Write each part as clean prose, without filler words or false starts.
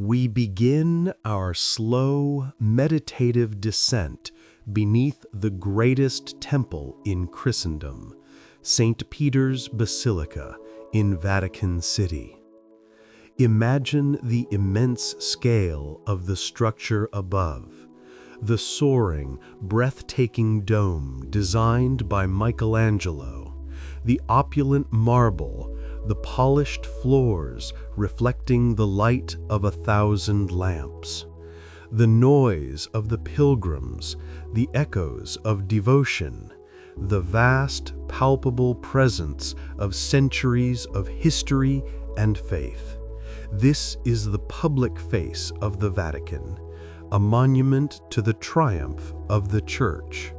We begin our slow, meditative descent beneath the greatest temple in Christendom, St. Peter's Basilica in Vatican City. Imagine the immense scale of the structure above, the soaring, breathtaking dome designed by Michelangelo, the opulent marble, the polished floors reflecting the light of 1,000 lamps, the noise of the pilgrims, the echoes of devotion, the vast, palpable presence of centuries of history and faith. This is the public face of the Vatican, a monument to the triumph of the Church.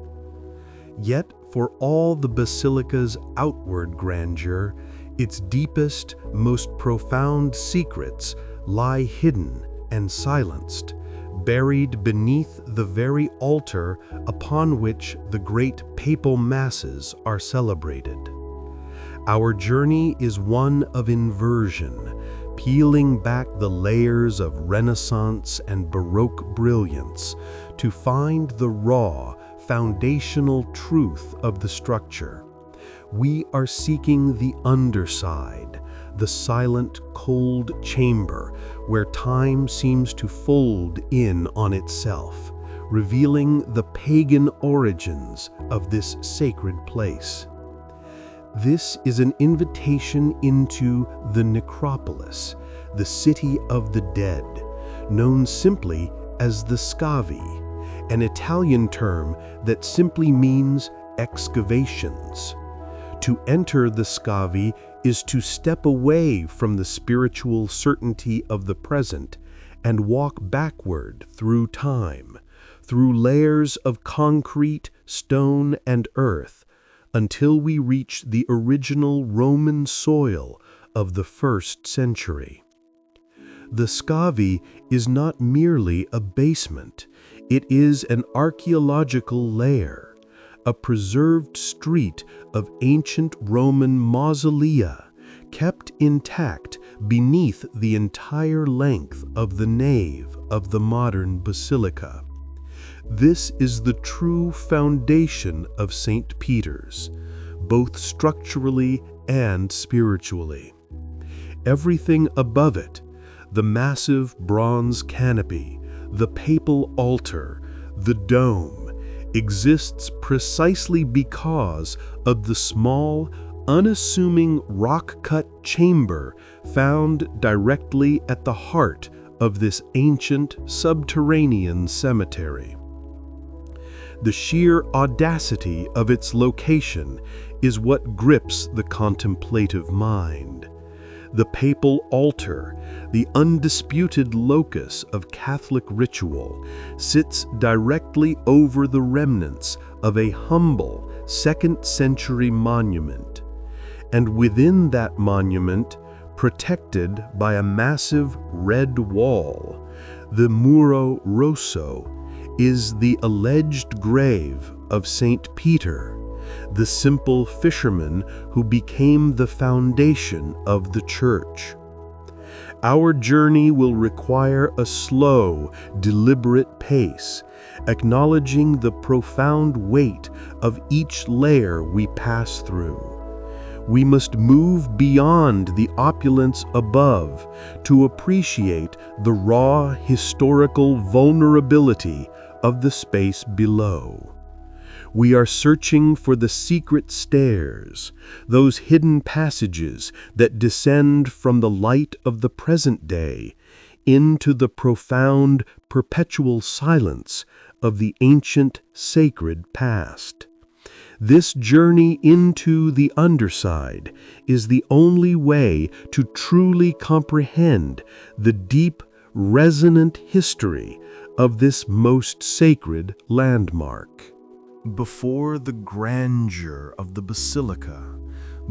Yet, for all the Basilica's outward grandeur, its deepest, most profound secrets lie hidden and silenced, buried beneath the very altar upon which the great papal masses are celebrated. Our journey is one of inversion, peeling back the layers of Renaissance and Baroque brilliance to find the raw, foundational truth of the structure. We are seeking the underside, the silent, cold chamber where time seems to fold in on itself, revealing the pagan origins of this sacred place. This is an invitation into the Necropolis, the city of the dead, known simply as the Scavi, an Italian term that simply means excavations. To enter the Scavi is to step away from the spiritual certainty of the present and walk backward through time, through layers of concrete, stone, and earth, until we reach the original Roman soil of the 1st century. The Scavi is not merely a basement, it is an archaeological lair, a preserved street of ancient Roman mausolea, kept intact beneath the entire length of the nave of the modern basilica. This is the true foundation of St. Peter's, both structurally and spiritually. Everything above it, the massive bronze canopy, the papal altar, the dome, exists precisely because of the small, unassuming rock-cut chamber found directly at the heart of this ancient subterranean cemetery. The sheer audacity of its location is what grips the contemplative mind. The papal altar, the undisputed locus of Catholic ritual, sits directly over the remnants of a humble 2nd century monument. And within that monument, protected by a massive red wall, the Muro Rosso, is the alleged grave of St. Peter, the simple fisherman who became the foundation of the Church. Our journey will require a slow, deliberate pace, acknowledging the profound weight of each layer we pass through. We must move beyond the opulence above to appreciate the raw historical vulnerability of the space below. We are searching for the secret stairs, those hidden passages that descend from the light of the present day into the profound, perpetual silence of the ancient, sacred past. This journey into the underside is the only way to truly comprehend the deep, resonant history of this most sacred landmark. Before the grandeur of the Basilica,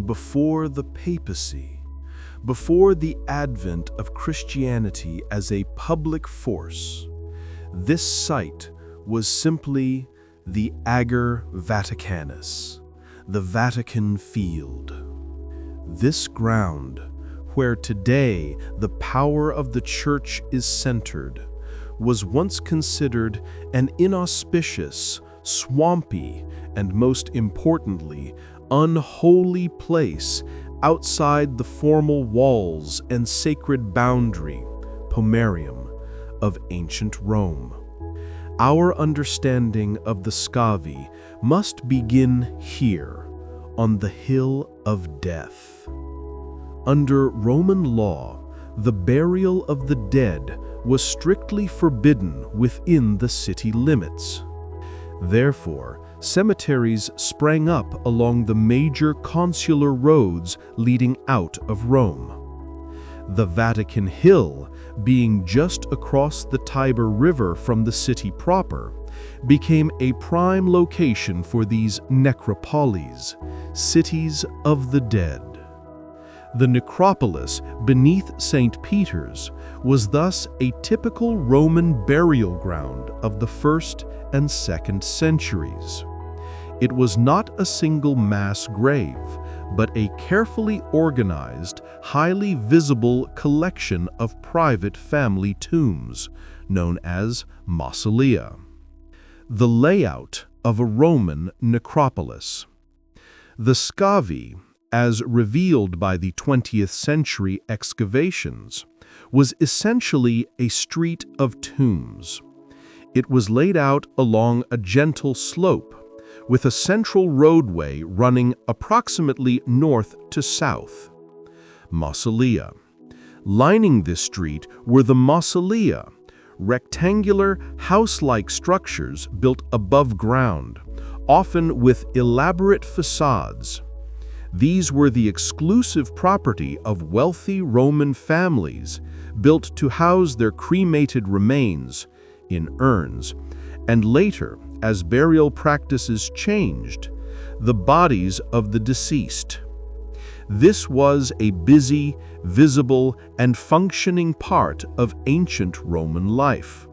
before the papacy, before the advent of Christianity as a public force, this site was simply the Ager Vaticanus, the Vatican field. This ground, where today the power of the Church is centered, was once considered an inauspicious, swampy, and most importantly, unholy place outside the formal walls and sacred boundary, pomerium, of ancient Rome. Our understanding of the Scavi must begin here, on the Hill of Death. Under Roman law, the burial of the dead was strictly forbidden within the city limits. Therefore, cemeteries sprang up along the major consular roads leading out of Rome. The Vatican Hill, being just across the Tiber River from the city proper, became a prime location for these necropolis, cities of the dead. The necropolis beneath St. Peter's was thus a typical Roman burial ground of the 1st and 2nd centuries. It was not a single mass grave, but a carefully organized, highly visible collection of private family tombs, known as mausolea. The layout of a Roman necropolis. The Scavi, as revealed by the 20th century excavations, was essentially a street of tombs. It was laid out along a gentle slope, with a central roadway running approximately north to south. Mausolea. Lining this street were the mausolea, rectangular, house-like structures built above ground, often with elaborate facades. These were the exclusive property of wealthy Roman families, built to house their cremated remains in urns, and later, as burial practices changed, the bodies of the deceased. This was a busy, visible, and functioning part of ancient Roman life.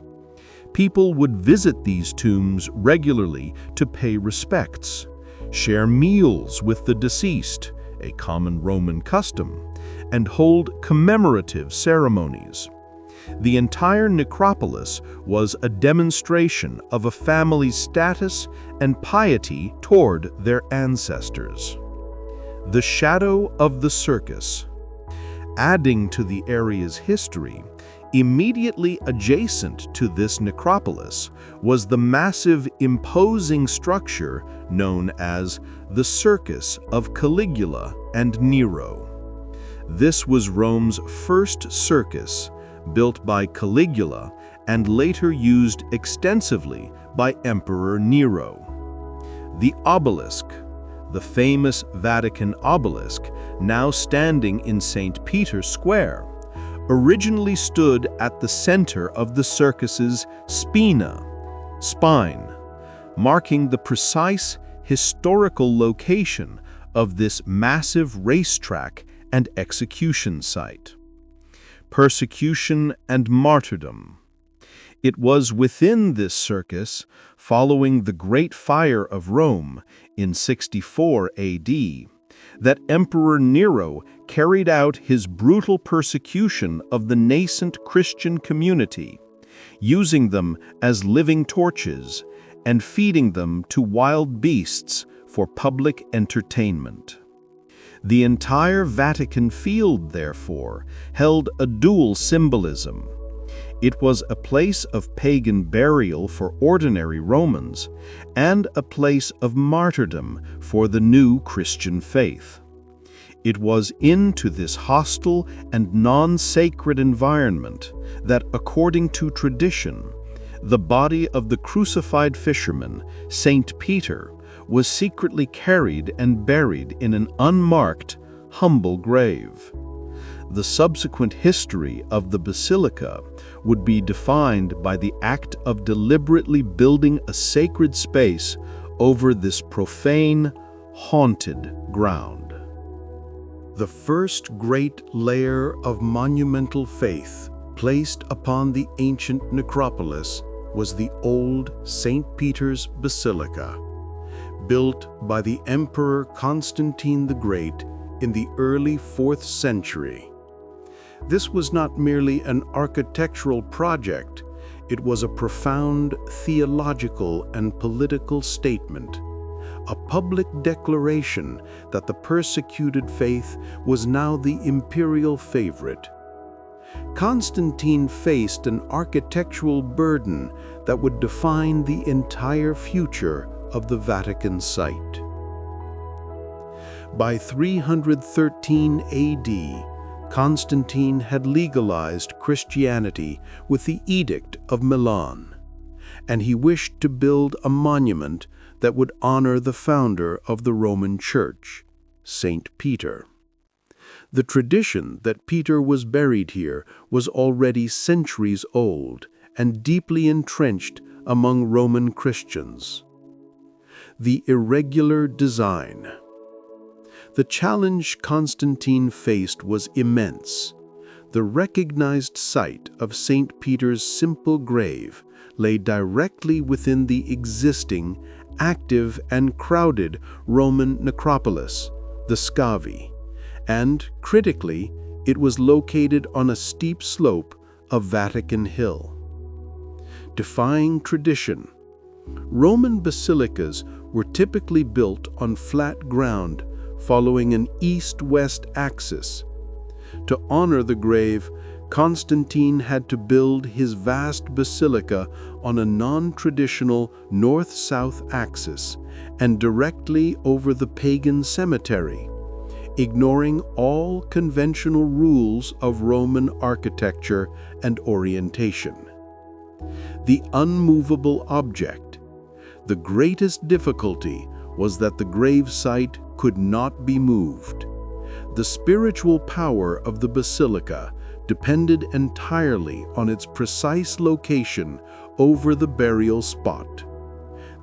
People would visit these tombs regularly to pay respects, share meals with the deceased, a common Roman custom, and hold commemorative ceremonies. The entire necropolis was a demonstration of a family's status and piety toward their ancestors. The shadow of the circus. Adding to the area's history, immediately adjacent to this necropolis was the massive, imposing structure known as the Circus of Caligula and Nero. This was Rome's first circus, built by Caligula and later used extensively by Emperor Nero. The obelisk, the famous Vatican obelisk, now standing in St. Peter's Square, originally stood at the center of the circus's spine, marking the precise historical location of this massive racetrack and execution site. Persecution and martyrdom. It was within this circus, following the Great Fire of Rome in 64 AD, that Emperor Nero carried out his brutal persecution of the nascent Christian community, using them as living torches and feeding them to wild beasts for public entertainment. The entire Vatican field, therefore, held a dual symbolism. It was a place of pagan burial for ordinary Romans and a place of martyrdom for the new Christian faith. It was into this hostile and non-sacred environment that, according to tradition, the body of the crucified fisherman, St. Peter, was secretly carried and buried in an unmarked, humble grave. The subsequent history of the Basilica would be defined by the act of deliberately building a sacred space over this profane, haunted ground. The first great layer of monumental faith placed upon the ancient necropolis was the old St. Peter's Basilica, built by the Emperor Constantine the Great in the early 4th century. This was not merely an architectural project, it was a profound theological and political statement, a public declaration that the persecuted faith was now the imperial favorite. Constantine faced an architectural burden that would define the entire future of the Vatican site. By 313 AD, Constantine had legalized Christianity with the Edict of Milan, and he wished to build a monument that would honor the founder of the Roman Church, Saint Peter. The tradition that Peter was buried here was already centuries old and deeply entrenched among Roman Christians. The irregular design. The challenge Constantine faced was immense. The recognized site of St. Peter's simple grave lay directly within the existing, active and crowded Roman necropolis, the Scavi, and, critically, it was located on a steep slope of Vatican Hill. Defying tradition, Roman basilicas were typically built on flat ground following an east-west axis. To honor the grave, Constantine had to build his vast basilica on a non-traditional north-south axis and directly over the pagan cemetery, ignoring all conventional rules of Roman architecture and orientation. The unmovable object. The greatest difficulty was that the grave site could not be moved. The spiritual power of the basilica depended entirely on its precise location over the burial spot.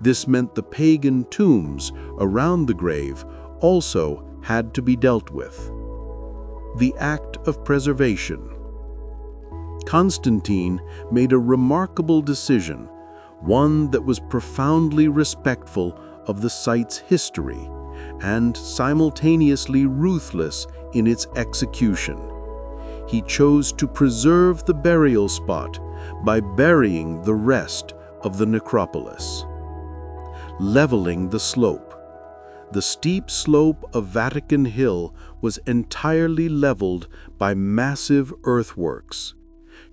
This meant the pagan tombs around the grave also had to be dealt with. The act of preservation. Constantine made a remarkable decision, one that was profoundly respectful of the site's history and simultaneously ruthless in its execution. He chose to preserve the burial spot by burying the rest of the necropolis. Leveling the slope. The steep slope of Vatican Hill was entirely leveled by massive earthworks.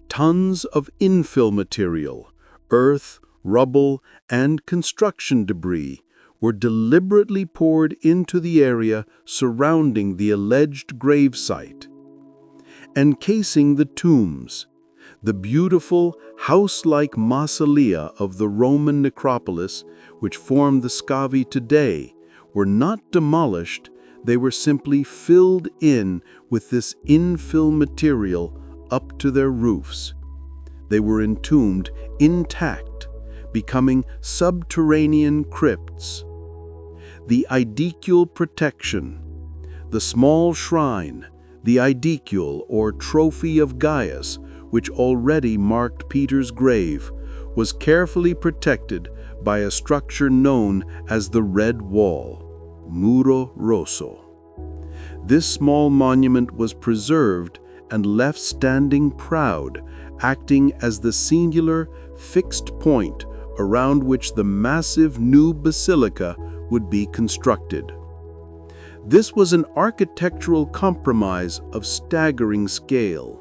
Tons of infill material, earth, rubble, and construction debris were deliberately poured into the area surrounding the alleged gravesite. Encasing the tombs, the beautiful house-like mausolea of the Roman necropolis, which form the Scavi today, were not demolished, they were simply filled in with this infill material up to their roofs. They were entombed intact, becoming subterranean crypts. The aedicule protection. The small shrine, the aedicule or trophy of Gaius, which already marked Peter's grave, was carefully protected by a structure known as the Red Wall, Muro Rosso. This small monument was preserved and left standing proud, acting as the singular, fixed point around which the massive new basilica would be constructed. This was an architectural compromise of staggering scale.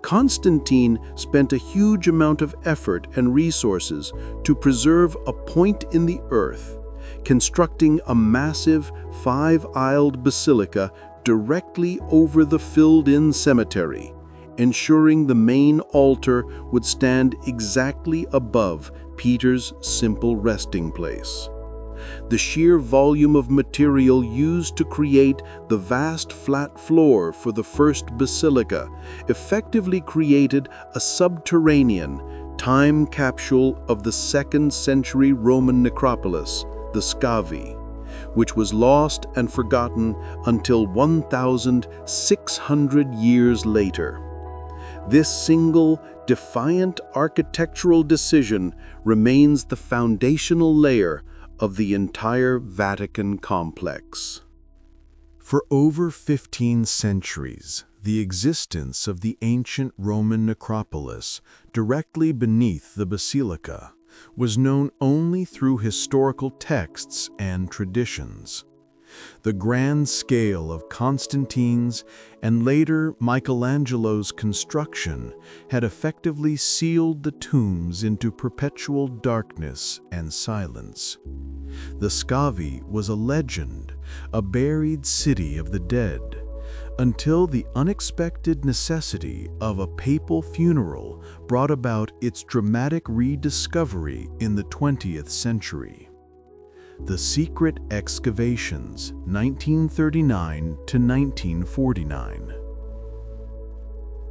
Constantine spent a huge amount of effort and resources to preserve a point in the earth, constructing a massive five-aisled basilica directly over the filled-in cemetery, ensuring the main altar would stand exactly above Peter's simple resting place. The sheer volume of material used to create the vast flat floor for the first basilica effectively created a subterranean time capsule of the 2nd century Roman necropolis, the Scavi, which was lost and forgotten until 1,600 years later. This single, defiant architectural decision remains the foundational layer of the entire Vatican complex. For over 15 centuries, the existence of the ancient Roman necropolis directly beneath the Basilica was known only through historical texts and traditions. The grand scale of Constantine's and later Michelangelo's construction had effectively sealed the tombs into perpetual darkness and silence. The Scavi was a legend, a buried city of the dead, until the unexpected necessity of a papal funeral brought about its dramatic rediscovery in the 20th century. The Secret Excavations, 1939 to 1949.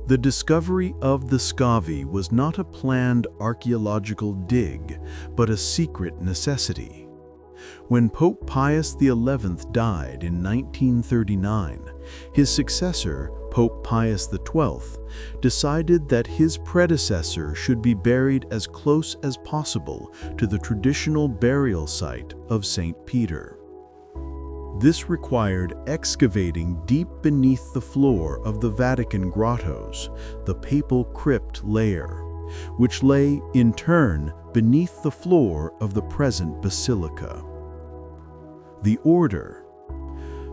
The discovery of the Scavi was not a planned archaeological dig, but a secret necessity. When Pope Pius XI died in 1939, his successor, Pope Pius XII, decided that his predecessor should be buried as close as possible to the traditional burial site of St. Peter. This required excavating deep beneath the floor of the Vatican grottos, the papal crypt layer, which lay, in turn, beneath the floor of the present basilica. The order.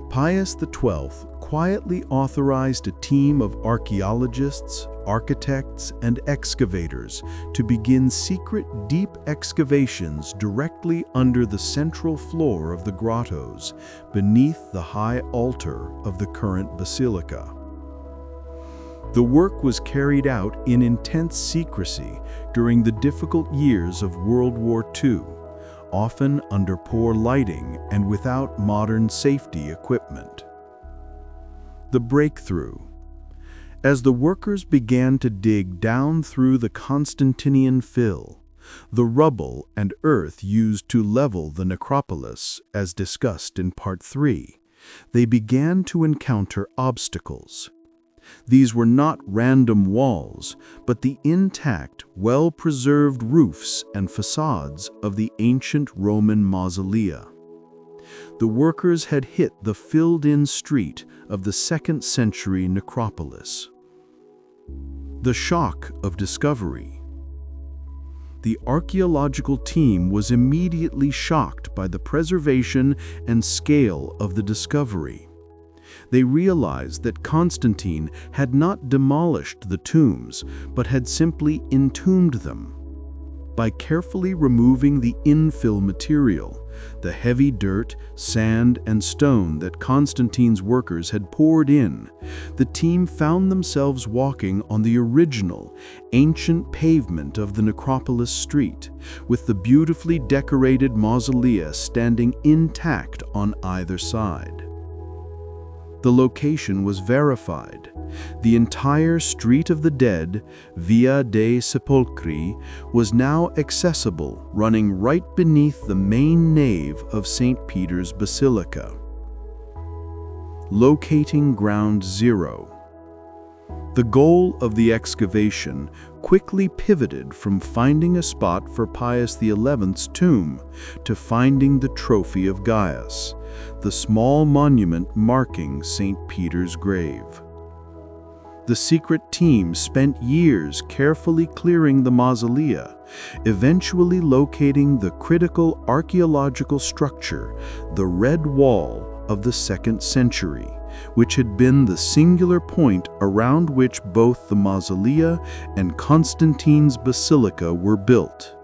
Pius XII quietly authorized a team of archaeologists, architects, and excavators to begin secret deep excavations directly under the central floor of the grottos, beneath the high altar of the current basilica. The work was carried out in intense secrecy during the difficult years of World War II, often under poor lighting and without modern safety equipment. The breakthrough. As the workers began to dig down through the Constantinian fill, the rubble and earth used to level the necropolis, as discussed in Part 3, they began to encounter obstacles. These were not random walls, but the intact, well-preserved roofs and facades of the ancient Roman mausolea. The workers had hit the filled-in street of the 2nd century necropolis. The shock of discovery. The archaeological team was immediately shocked by the preservation and scale of the discovery. They realized that Constantine had not demolished the tombs, but had simply entombed them. By carefully removing the infill material, the heavy dirt, sand, and stone that Constantine's workers had poured in, the team found themselves walking on the original, ancient pavement of the necropolis street, with the beautifully decorated mausolea standing intact on either side. The location was verified. The entire Street of the Dead, Via dei Sepolcri, was now accessible, running right beneath the main nave of St. Peter's Basilica. Locating Ground Zero. The goal of the excavation quickly pivoted from finding a spot for Pius XI's tomb to finding the trophy of Gaius, the small monument marking St. Peter's grave. The secret team spent years carefully clearing the mausolea, eventually locating the critical archaeological structure, the Red Wall of the 2nd century, which had been the singular point around which both the mausolea and Constantine's basilica were built.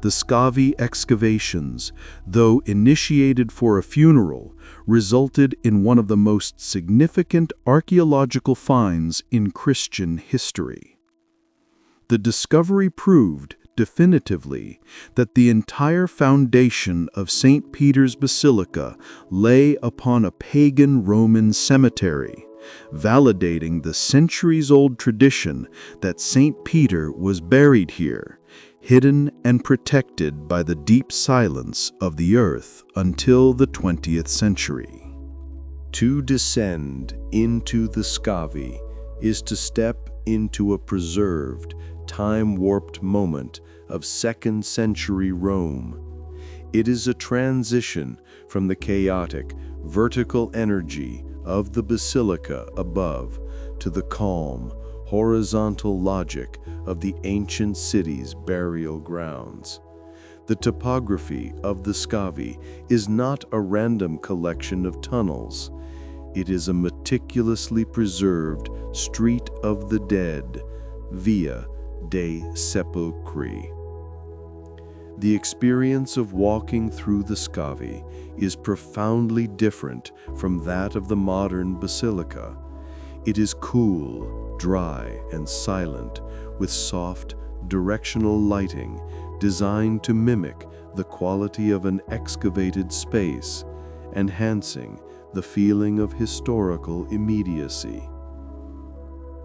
The Scavi excavations, though initiated for a funeral, resulted in one of the most significant archaeological finds in Christian history. The discovery proved, definitively, that the entire foundation of St. Peter's Basilica lay upon a pagan Roman cemetery, validating the centuries-old tradition that St. Peter was buried here, hidden and protected by the deep silence of the earth until the 20th century. To descend into the Scavi is to step into a preserved, time-warped moment of 2nd century Rome. It is a transition from the chaotic, vertical energy of the basilica above to the calm, horizontal logic of the ancient city's burial grounds. The topography of the Scavi is not a random collection of tunnels. It is a meticulously preserved street of the dead, Via dei Sepolcri. The experience of walking through the Scavi is profoundly different from that of the modern basilica. It is cool, dry, and silent, with soft, directional lighting designed to mimic the quality of an excavated space, enhancing the feeling of historical immediacy.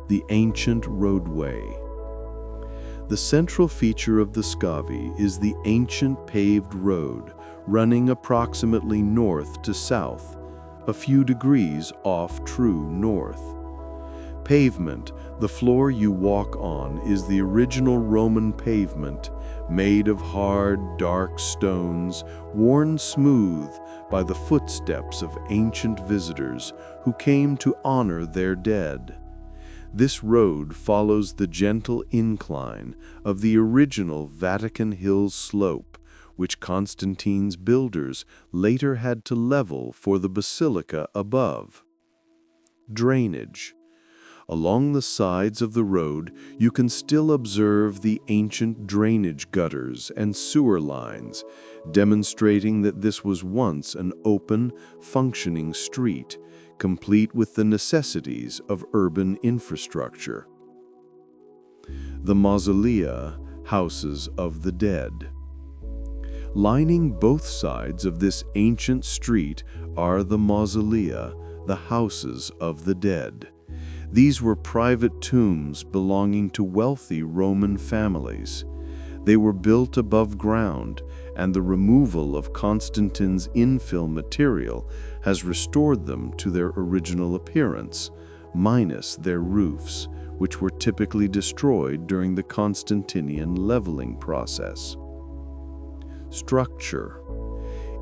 The ancient roadway. The central feature of the Scavi is the ancient paved road running approximately north to south, a few degrees off true north. Pavement, the floor you walk on, is the original Roman pavement, made of hard, dark stones, worn smooth by the footsteps of ancient visitors who came to honor their dead. This road follows the gentle incline of the original Vatican Hill slope, which Constantine's builders later had to level for the basilica above. Drainage. Along the sides of the road, you can still observe the ancient drainage gutters and sewer lines, demonstrating that this was once an open, functioning street, complete with the necessities of urban infrastructure. The mausolea, houses of the dead. Lining both sides of this ancient street are the mausolea, the houses of the dead. These were private tombs belonging to wealthy Roman families. They were built above ground, and the removal of Constantine's infill material has restored them to their original appearance, minus their roofs, which were typically destroyed during the Constantinian leveling process. Structure.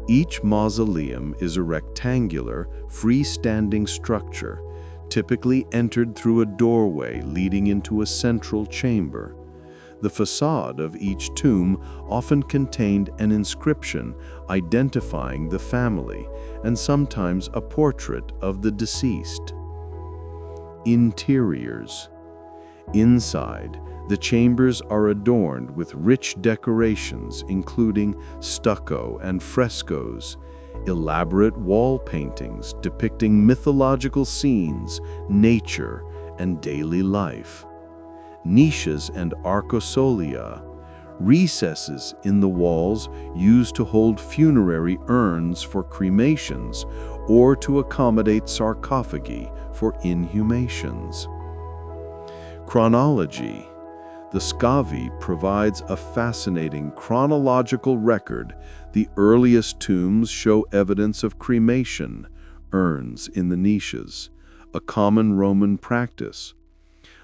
Each mausoleum is a rectangular, freestanding structure, typically entered through a doorway leading into a central chamber. The facade of each tomb often contained an inscription identifying the family, and sometimes a portrait of the deceased. Interiors. Inside, the chambers are adorned with rich decorations including stucco and frescoes, elaborate wall paintings depicting mythological scenes, nature, and daily life. Niches and arcosolia, recesses in the walls used to hold funerary urns for cremations or to accommodate sarcophagi for inhumations. Chronology. The Scavi provides a fascinating chronological record. The earliest tombs show evidence of cremation, urns in the niches, a common Roman practice.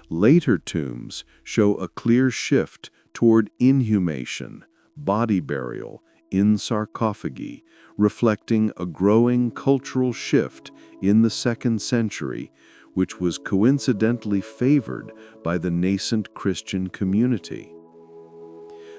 Later tombs show a clear shift toward inhumation, body burial, in sarcophagi, reflecting a growing cultural shift in the 2nd century, which was coincidentally favored by the nascent Christian community.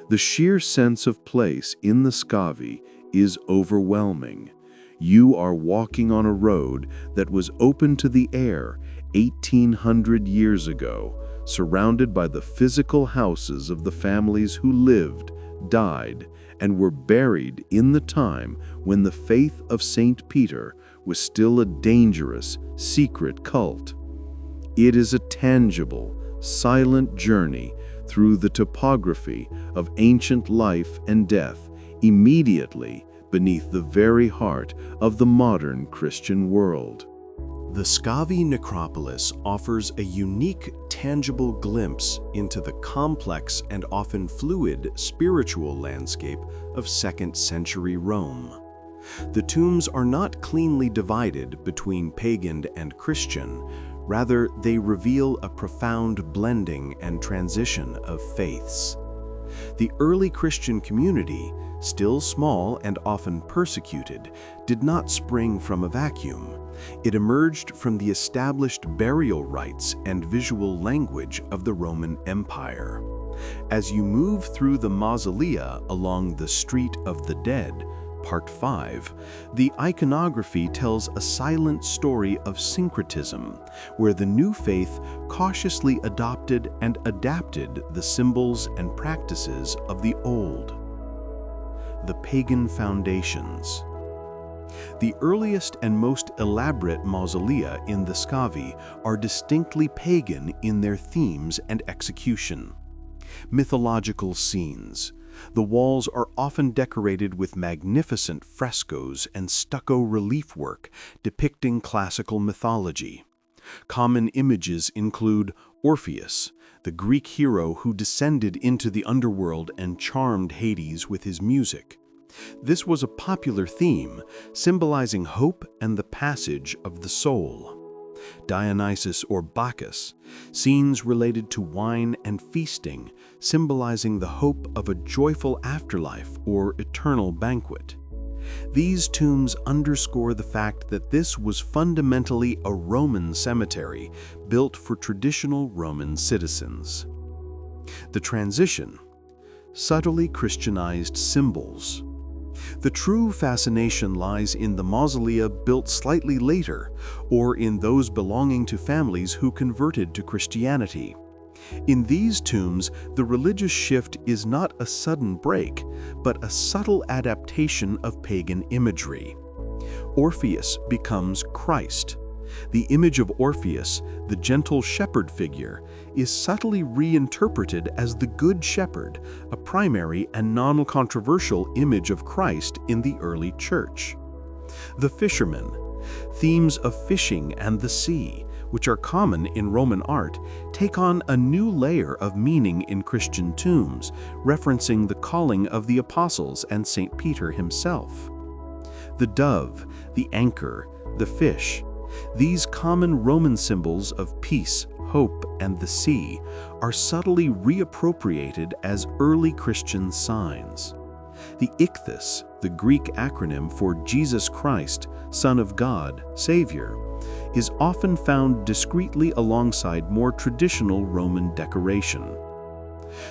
The sheer sense of place in the Scavi is overwhelming. You are walking on a road that was open to the air 1,800 years ago, surrounded by the physical houses of the families who lived, died, and were buried in the time when the faith of St. Peter was still a dangerous, secret cult. It is a tangible, silent journey through the topography of ancient life and death, immediately beneath the very heart of the modern Christian world. The Scavi necropolis offers a unique, tangible glimpse into the complex and often fluid spiritual landscape of 2nd century Rome. The tombs are not cleanly divided between pagan and Christian. Rather, they reveal a profound blending and transition of faiths. The early Christian community, still small and often persecuted, did not spring from a vacuum. It emerged from the established burial rites and visual language of the Roman Empire. As you move through the mausolea along the Street of the Dead, Part 5, the iconography tells a silent story of syncretism, where the new faith cautiously adopted and adapted the symbols and practices of the old. The pagan foundations. The earliest and most elaborate mausolea in the Scavi are distinctly pagan in their themes and execution. Mythological scenes. The walls are often decorated with magnificent frescoes and stucco relief work depicting classical mythology. Common images include Orpheus, the Greek hero who descended into the underworld and charmed Hades with his music. This was a popular theme, symbolizing hope and the passage of the soul. Dionysus or Bacchus, scenes related to wine and feasting, symbolizing the hope of a joyful afterlife or eternal banquet. These tombs underscore the fact that this was fundamentally a Roman cemetery built for traditional Roman citizens. The transition. Subtly Christianized symbols. The true fascination lies in the mausolea built slightly later, or in those belonging to families who converted to Christianity. In these tombs, the religious shift is not a sudden break, but a subtle adaptation of pagan imagery. Orpheus becomes Christ. The image of Orpheus, the gentle shepherd figure, is subtly reinterpreted as the Good Shepherd, a primary and non-controversial image of Christ in the early church. The fisherman. Themes of fishing and the sea, which are common in Roman art, take on a new layer of meaning in Christian tombs, referencing the calling of the apostles and St. Peter himself. The dove, the anchor, the fish. These common Roman symbols of peace, hope, and the sea are subtly reappropriated as early Christian signs. The ichthys, the Greek acronym for Jesus Christ, Son of God, Savior, is often found discreetly alongside more traditional Roman decoration.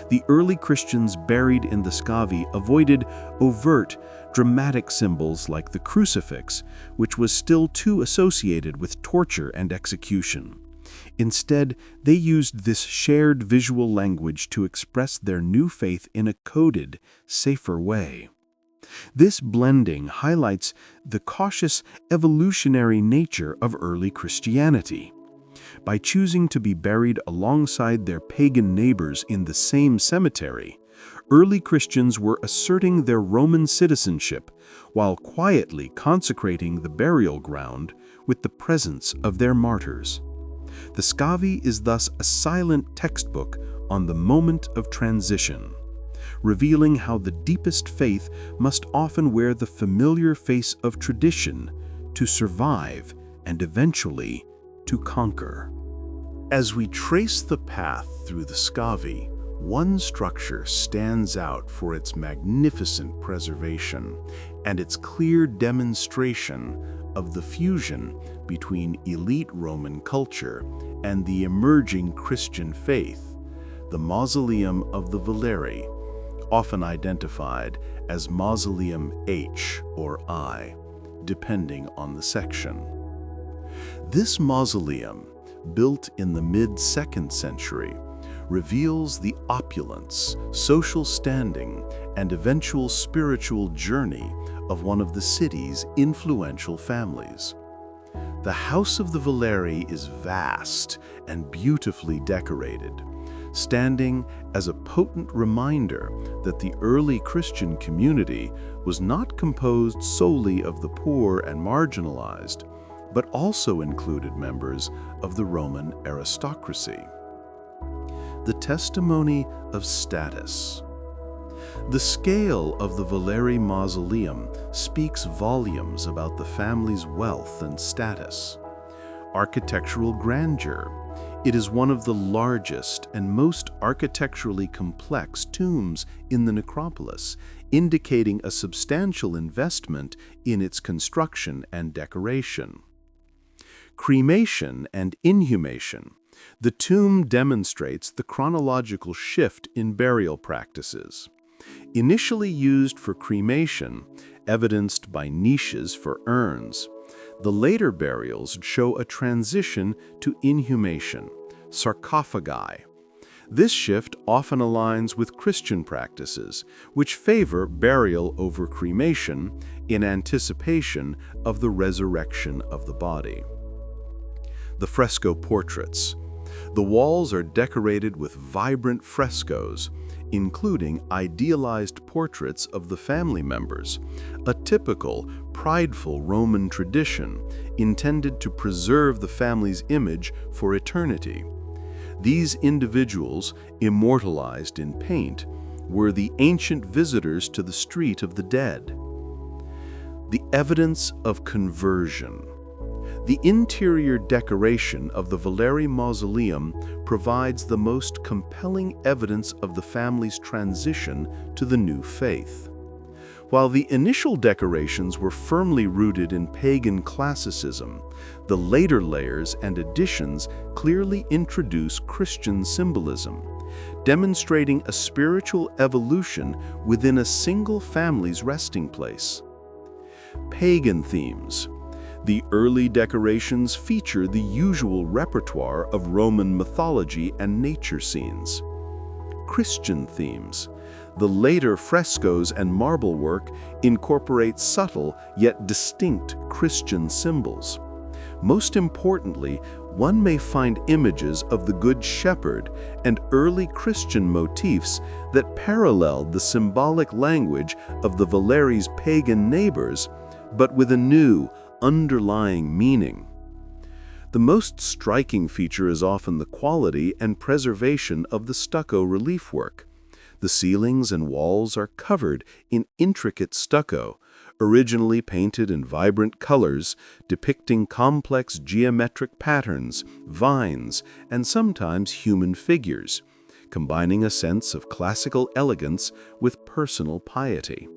The early Christians buried in the Scavi avoided overt, dramatic symbols like the crucifix, which was still too associated with torture and execution. Instead, they used this shared visual language to express their new faith in a coded, safer way. This blending highlights the cautious, evolutionary nature of early Christianity. By choosing to be buried alongside their pagan neighbors in the same cemetery, early Christians were asserting their Roman citizenship while quietly consecrating the burial ground with the presence of their martyrs. The Scavi is thus a silent textbook on the moment of transition, revealing how the deepest faith must often wear the familiar face of tradition to survive and eventually to conquer. As we trace the path through the Scavi, one structure stands out for its magnificent preservation and its clear demonstration of the fusion between elite Roman culture and the emerging Christian faith, the Mausoleum of the Valeri, often identified as Mausoleum H or I, depending on the section. This mausoleum, built in the mid-2nd century, reveals the opulence, social standing, and eventual spiritual journey of one of the city's influential families. The House of the Valeri is vast and beautifully decorated, standing as a potent reminder that the early Christian community was not composed solely of the poor and marginalized, but also included members of the Roman aristocracy. The testimony of status. The scale of the Valeri mausoleum speaks volumes about the family's wealth and status. Architectural grandeur. It is one of the largest and most architecturally complex tombs in the necropolis, indicating a substantial investment in its construction and decoration. Cremation and inhumation. The tomb demonstrates the chronological shift in burial practices. Initially used for cremation, evidenced by niches for urns, the later burials show a transition to inhumation, sarcophagi. This shift often aligns with Christian practices, which favor burial over cremation in anticipation of the resurrection of the body. The fresco portraits. The walls are decorated with vibrant frescoes, including idealized portraits of the family members, a typical, prideful Roman tradition intended to preserve the family's image for eternity. These individuals, immortalized in paint, were the ancient visitors to the street of the dead. The evidence of conversion. The interior decoration of the Valeri mausoleum provides the most compelling evidence of the family's transition to the new faith. While the initial decorations were firmly rooted in pagan classicism, the later layers and additions clearly introduce Christian symbolism, demonstrating a spiritual evolution within a single family's resting place. Pagan themes. The early decorations feature the usual repertoire of Roman mythology and nature scenes. Christian themes. The later frescoes and marble work incorporate subtle yet distinct Christian symbols. Most importantly, one may find images of the Good Shepherd and early Christian motifs that paralleled the symbolic language of the Valeri's pagan neighbors, but with a new, underlying meaning. The most striking feature is often the quality and preservation of the stucco relief work. The ceilings and walls are covered in intricate stucco, originally painted in vibrant colors, depicting complex geometric patterns, vines, and sometimes human figures, combining a sense of classical elegance with personal piety.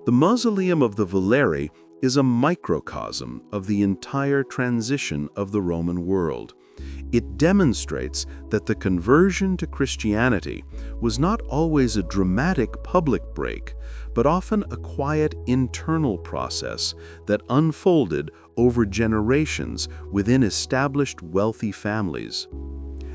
The mausoleum of the Valeri is a microcosm of the entire transition of the Roman world. It demonstrates that the conversion to Christianity was not always a dramatic public break, but often a quiet internal process that unfolded over generations within established wealthy families.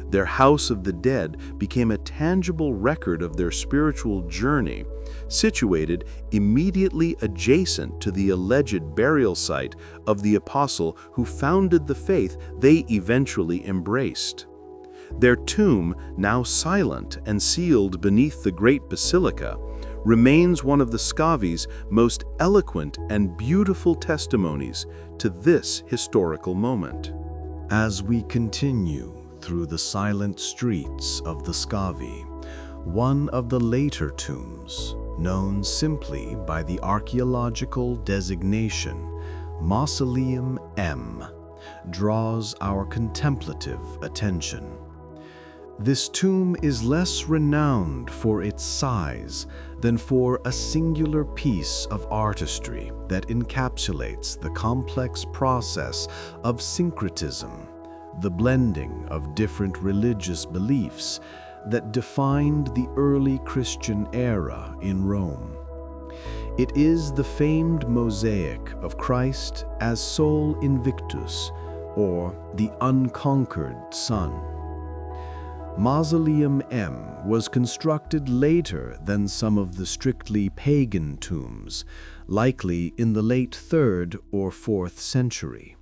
Their house of the dead became a tangible record of their spiritual journey, situated immediately adjacent to the alleged burial site of the apostle who founded the faith they eventually embraced. Their tomb, now silent and sealed beneath the great basilica, remains one of the Scavi's most eloquent and beautiful testimonies to this historical moment. As we continue through the silent streets of the Scavi, one of the later tombs, known simply by the archaeological designation Mausoleum M, draws our contemplative attention. This tomb is less renowned for its size than for a singular piece of artistry that encapsulates the complex process of syncretism, the blending of different religious beliefs that defined the early Christian era in Rome. It is the famed mosaic of Christ as Sol Invictus, or the Unconquered Sun. Mausoleum M was constructed later than some of the strictly pagan tombs, likely in the late 3rd or 4th century.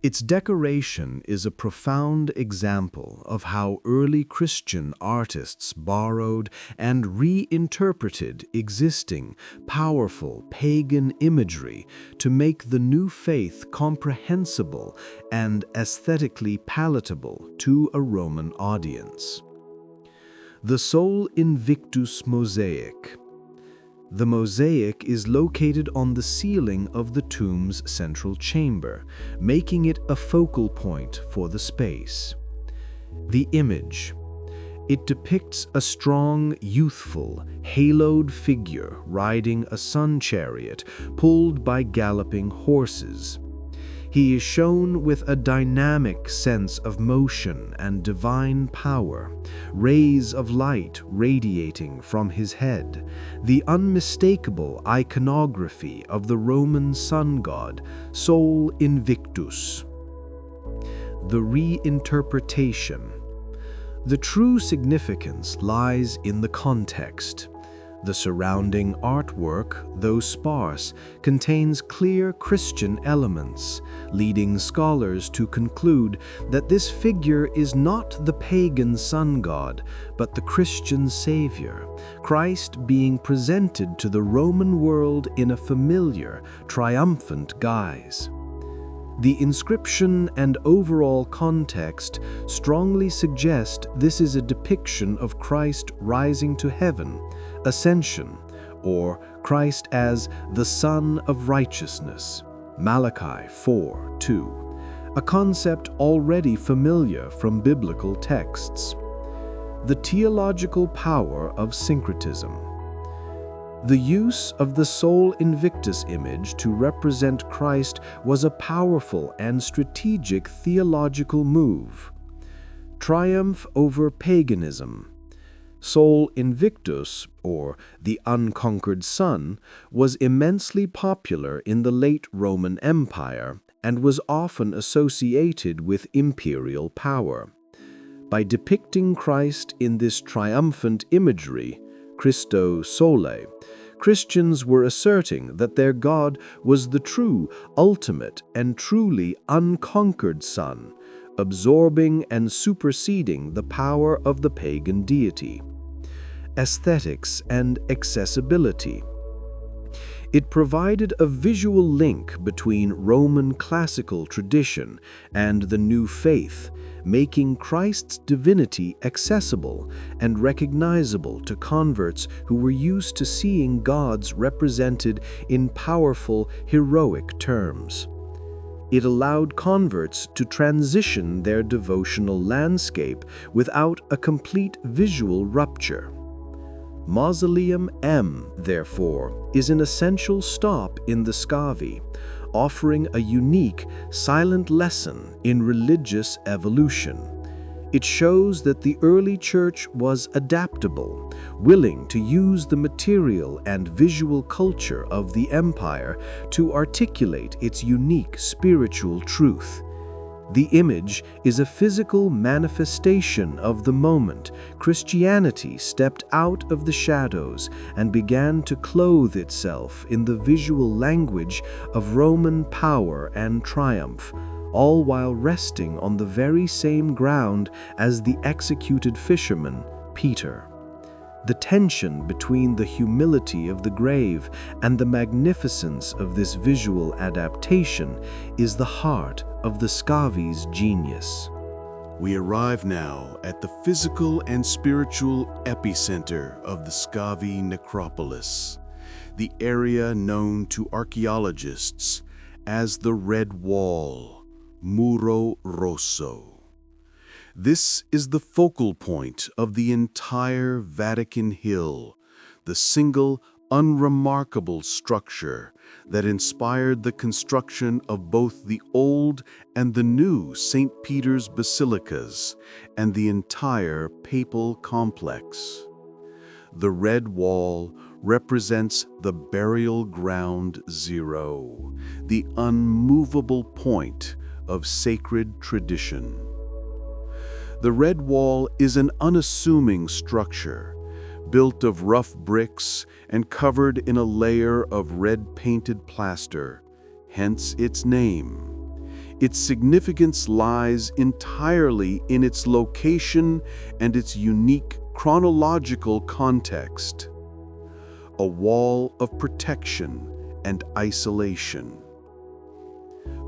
Its decoration is a profound example of how early Christian artists borrowed and reinterpreted existing, powerful pagan imagery to make the new faith comprehensible and aesthetically palatable to a Roman audience. The Sol Invictus mosaic. The mosaic is located on the ceiling of the tomb's central chamber, making it a focal point for the space. The image. It depicts a strong, youthful, haloed figure riding a sun chariot pulled by galloping horses. He is shown with a dynamic sense of motion and divine power, rays of light radiating from his head, the unmistakable iconography of the Roman sun god, Sol Invictus. The reinterpretation. The true significance lies in the context. The surrounding artwork, though sparse, contains clear Christian elements, leading scholars to conclude that this figure is not the pagan sun god, but the Christian Savior, Christ being presented to the Roman world in a familiar, triumphant guise. The inscription and overall context strongly suggest this is a depiction of Christ rising to heaven, ascension, or Christ as the Son of Righteousness, Malachi 4:2, a concept already familiar from biblical texts. The theological power of syncretism. The use of the Sol Invictus image to represent Christ was a powerful and strategic theological move. Triumph over paganism. Sol Invictus, or the unconquered sun, was immensely popular in the late Roman Empire and was often associated with imperial power. By depicting Christ in this triumphant imagery, Christo Sole, Christians were asserting that their God was the true, ultimate, and truly unconquered Son, absorbing and superseding the power of the pagan deity. Aesthetics and accessibility. It provided a visual link between Roman classical tradition and the new faith, making Christ's divinity accessible and recognizable to converts who were used to seeing gods represented in powerful, heroic terms. It allowed converts to transition their devotional landscape without a complete visual rupture. Mausoleum M, therefore, is an essential stop in the Scavi, offering a unique, silent lesson in religious evolution. It shows that the early church was adaptable, willing to use the material and visual culture of the empire to articulate its unique spiritual truth. The image is a physical manifestation of the moment Christianity stepped out of the shadows and began to clothe itself in the visual language of Roman power and triumph, all while resting on the very same ground as the executed fisherman, Peter. The tension between the humility of the grave and the magnificence of this visual adaptation is the heart of the Scavi's genius. We arrive now at the physical and spiritual epicenter of the Scavi necropolis, the area known to archaeologists as the Red Wall, Muro Rosso. This is the focal point of the entire Vatican Hill, the single unremarkable structure that inspired the construction of both the old and the new St. Peter's basilicas and the entire papal complex. The Red Wall represents the burial ground zero, the unmovable point of sacred tradition. The Red Wall is an unassuming structure, built of rough bricks and covered in a layer of red-painted plaster, hence its name. Its significance lies entirely in its location and its unique chronological context. A wall of protection and isolation.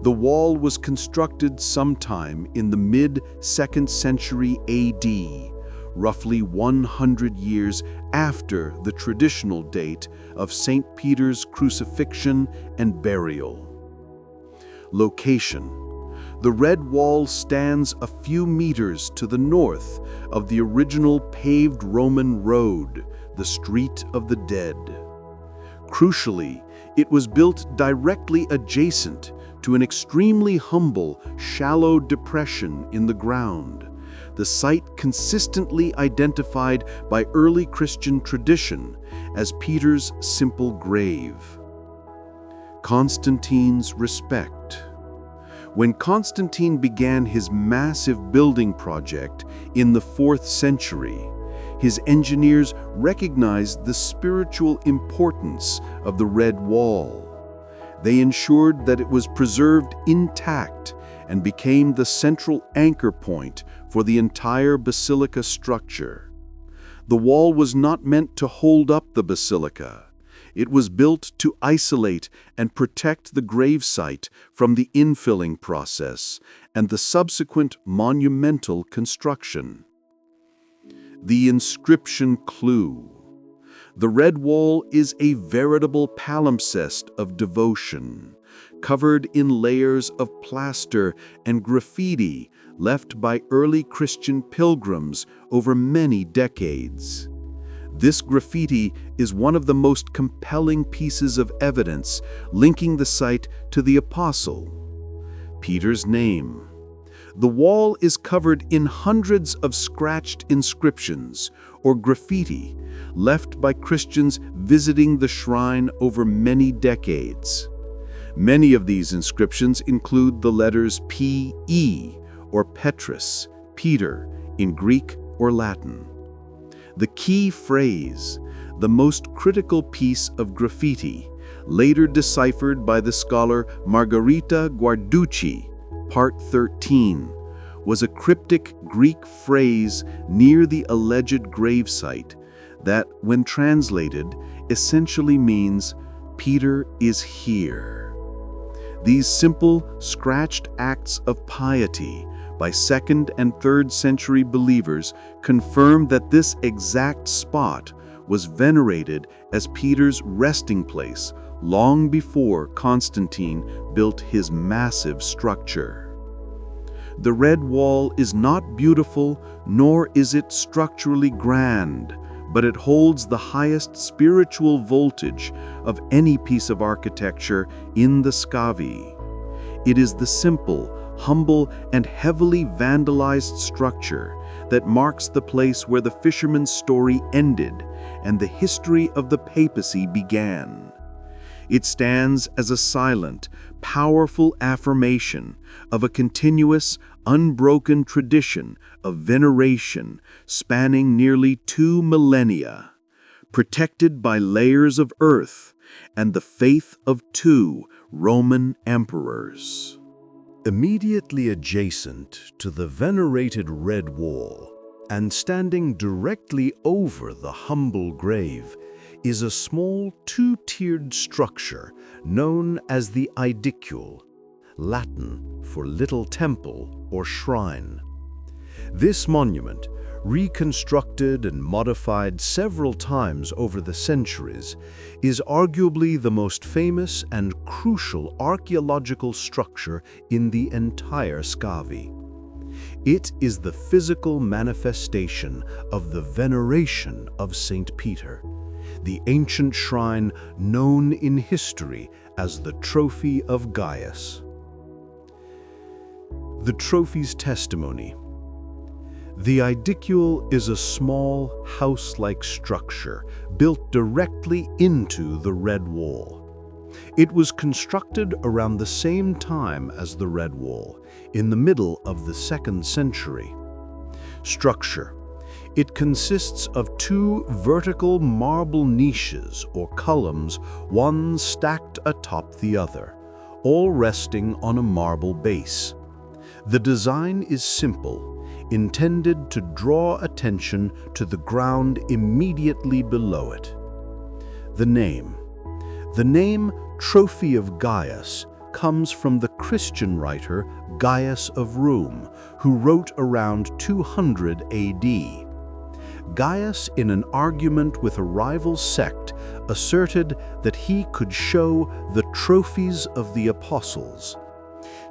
The wall was constructed sometime in the mid-2nd century AD, roughly 100 years after the traditional date of St. Peter's crucifixion and burial. Location. The red wall stands a few meters to the north of the original paved Roman road, the Street of the Dead. Crucially, it was built directly adjacent to an extremely humble, shallow depression in the ground, the site consistently identified by early Christian tradition as Peter's simple grave. Constantine's respect. When Constantine began his massive building project in the 4th century, his engineers recognized the spiritual importance of the Red Wall. They ensured that it was preserved intact and became the central anchor point for the entire basilica structure. The wall was not meant to hold up the basilica. It was built to isolate and protect the gravesite from the infilling process and the subsequent monumental construction. The inscription clue. The red wall is a veritable palimpsest of devotion, covered in layers of plaster and graffiti left by early Christian pilgrims over many decades. This graffiti is one of the most compelling pieces of evidence linking the site to the apostle, Peter's name. The wall is covered in hundreds of scratched inscriptions or graffiti left by Christians visiting the shrine over many decades. Many of these inscriptions include the letters P-E or Petrus, Peter, in Greek or Latin. The key phrase, the most critical piece of graffiti, later deciphered by the scholar Margherita Guarducci, Part 13, was a cryptic Greek phrase near the alleged gravesite that, when translated, essentially means, "Peter is here." These simple, scratched acts of piety by 2nd and 3rd century believers confirmed that this exact spot was venerated as Peter's resting place long before Constantine built his massive structure. The red wall is not beautiful, nor is it structurally grand, but it holds the highest spiritual voltage of any piece of architecture in the Scavi. It is the simple, humble, and heavily vandalized structure that marks the place where the fisherman's story ended and the history of the papacy began. It stands as a silent, powerful affirmation of a continuous, unbroken tradition of veneration spanning nearly 2 millennia, protected by layers of earth and the faith of 2 Roman emperors. Immediately adjacent to the venerated red wall, and standing directly over the humble grave, is a small 2-tiered structure known as the aedicule, Latin for little temple or shrine. This monument, reconstructed and modified several times over the centuries, is arguably the most famous and crucial archaeological structure in the entire Scavi. It is the physical manifestation of the veneration of St. Peter, the ancient shrine known in history as the Trophy of Gaius. The trophy's testimony. The aedicule is a small, house-like structure built directly into the red wall. It was constructed around the same time as the red wall, in the middle of the 2nd century. Structure. It consists of 2 vertical marble niches or columns, one stacked atop the other, all resting on a marble base. The design is simple, intended to draw attention to the ground immediately below it. The name. The name Trophy of Gaius comes from the Christian writer Gaius of Rome, who wrote around 200 AD. Gaius, in an argument with a rival sect, asserted that he could show the trophies of the apostles.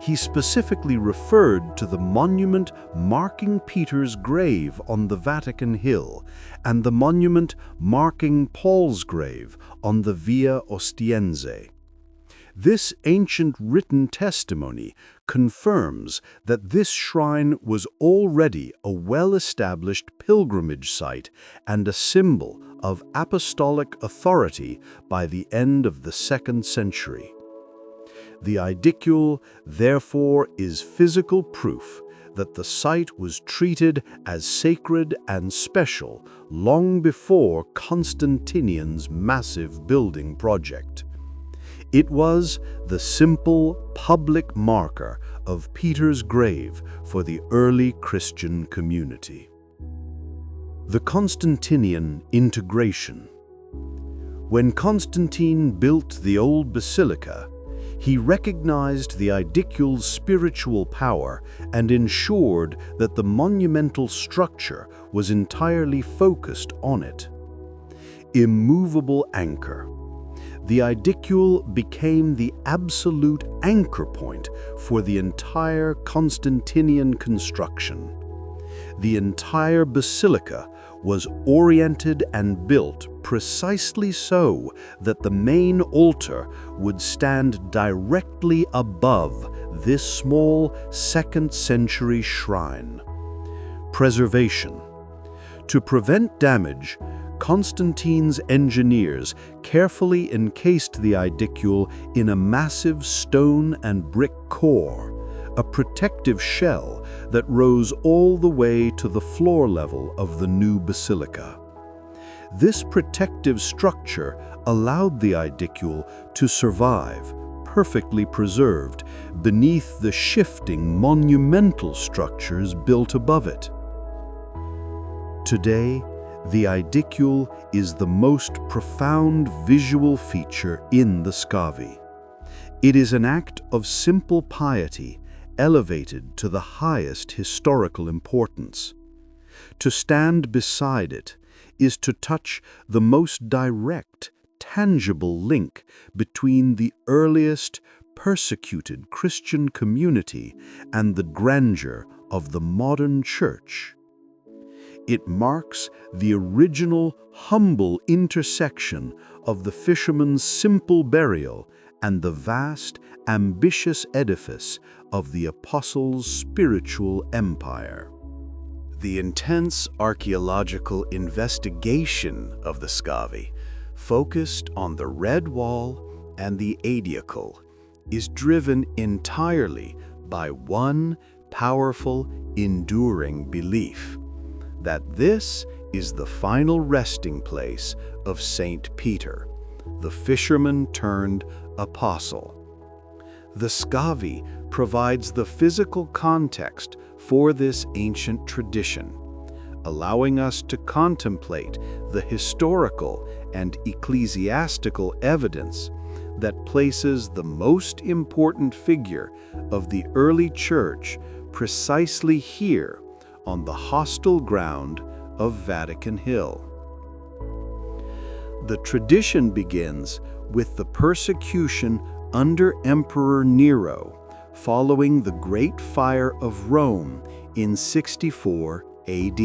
He specifically referred to the monument marking Peter's grave on the Vatican Hill and the monument marking Paul's grave on the Via Ostiense. This ancient written testimony confirms that this shrine was already a well-established pilgrimage site and a symbol of apostolic authority by the end of the 2nd century. The aedicule, therefore, is physical proof that the site was treated as sacred and special long before Constantinian's massive building project. It was the simple public marker of Peter's grave for the early Christian community. The Constantinian integration. When Constantine built the old basilica, he recognized the aedicule's spiritual power and ensured that the monumental structure was entirely focused on it. Immovable anchor. The aedicule became the absolute anchor point for the entire Constantinian construction. The entire basilica was oriented and built precisely so that the main altar would stand directly above this small 2nd century shrine. Preservation. To prevent damage, Constantine's engineers carefully encased the aedicule in a massive stone and brick core, a protective shell that rose all the way to the floor level of the new basilica. This protective structure allowed the aedicule to survive, perfectly preserved, beneath the shifting monumental structures built above it. Today, the aedicule is the most profound visual feature in the Scavi. It is an act of simple piety elevated to the highest historical importance. To stand beside it is to touch the most direct, tangible link between the earliest persecuted Christian community and the grandeur of the modern church. It marks the original, humble intersection of the fisherman's simple burial and the vast, ambitious edifice of the apostles' spiritual empire. The intense archaeological investigation of the Scavi, focused on the Red Wall and the aedicule, is driven entirely by one powerful, enduring belief: that this is the final resting place of Saint Peter, the fisherman turned apostle. The Scavi provides the physical context for this ancient tradition, allowing us to contemplate the historical and ecclesiastical evidence that places the most important figure of the early church precisely here on the hostile ground of Vatican Hill. The tradition begins with the persecution under Emperor Nero following the Great Fire of Rome in 64 AD.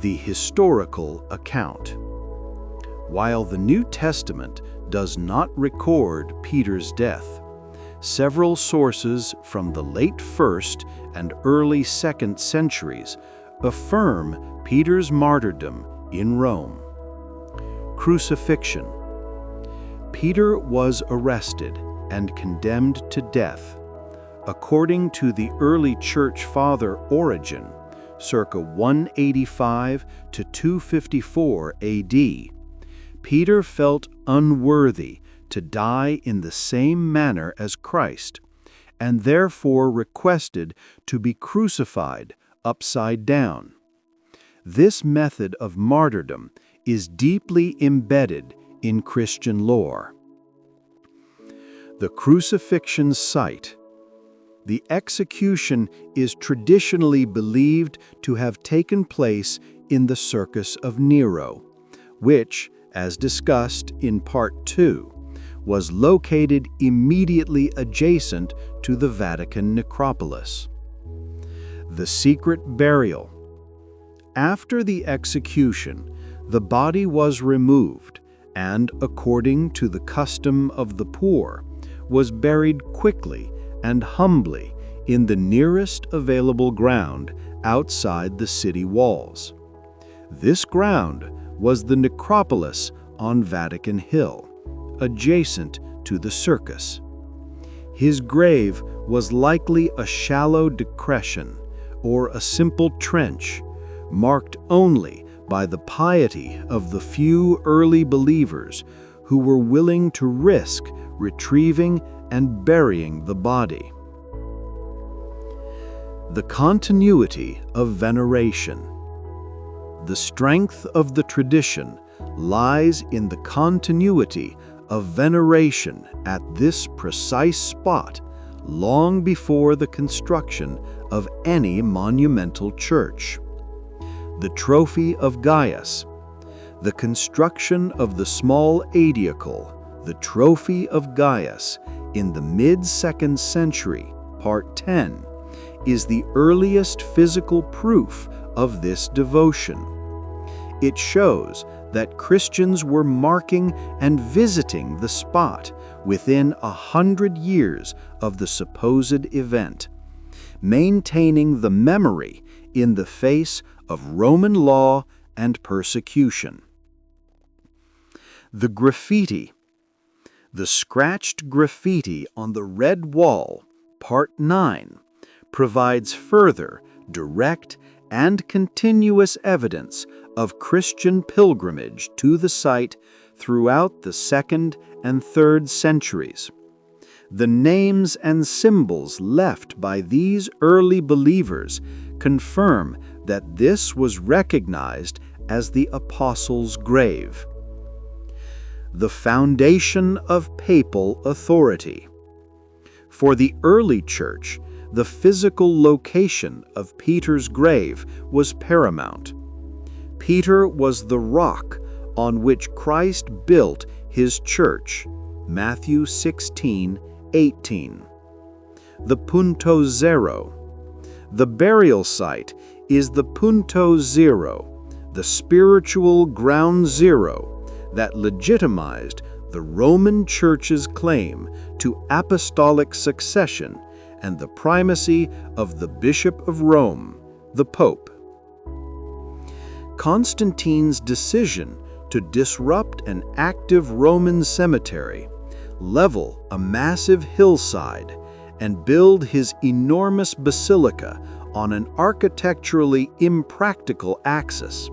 The historical account. While the New Testament does not record Peter's death, several sources from the late 1st and early 2nd centuries affirm Peter's martyrdom in Rome. Crucifixion. Peter was arrested and condemned to death. According to the early church father Origen, circa 185 to 254 AD, Peter felt unworthy to die in the same manner as Christ, and therefore requested to be crucified upside down. This method of martyrdom is deeply embedded in Christian lore. The crucifixion site. The execution is traditionally believed to have taken place in the Circus of Nero, which, as discussed in Part 2, was located immediately adjacent to the Vatican necropolis. The secret burial. After the execution, the body was removed and, according to the custom of the poor, was buried quickly and humbly in the nearest available ground outside the city walls. This ground was the necropolis on Vatican Hill, adjacent to the circus. His grave was likely a shallow decression or a simple trench, marked only by the piety of the few early believers who were willing to risk retrieving and burying the body. The continuity of veneration. The strength of the tradition lies in the continuity of veneration at this precise spot long before the construction of any monumental church. The trophy of Gaius. The construction of the small aediacle, the trophy of Gaius, in the mid-2nd century, part 10, is the earliest physical proof of this devotion. It shows that Christians were marking and visiting the spot within 100 years of the supposed event, maintaining the memory in the face of Roman law and persecution. The graffiti. The scratched graffiti on the red wall, part 9, provides further, direct, and continuous evidence of Christian pilgrimage to the site throughout the 2nd and 3rd centuries. The names and symbols left by these early believers confirm that this was recognized as the apostles' grave. The foundation of papal authority. For the early church, the physical location of Peter's grave was paramount. Peter was the rock on which Christ built his church, Matthew 16:18. The punto zero. The burial site is the punto zero, the spiritual ground zero that legitimized the Roman Church's claim to apostolic succession and the primacy of the Bishop of Rome, the Pope. Constantine's decision to disrupt an active Roman cemetery, level a massive hillside, and build his enormous basilica on an architecturally impractical axis,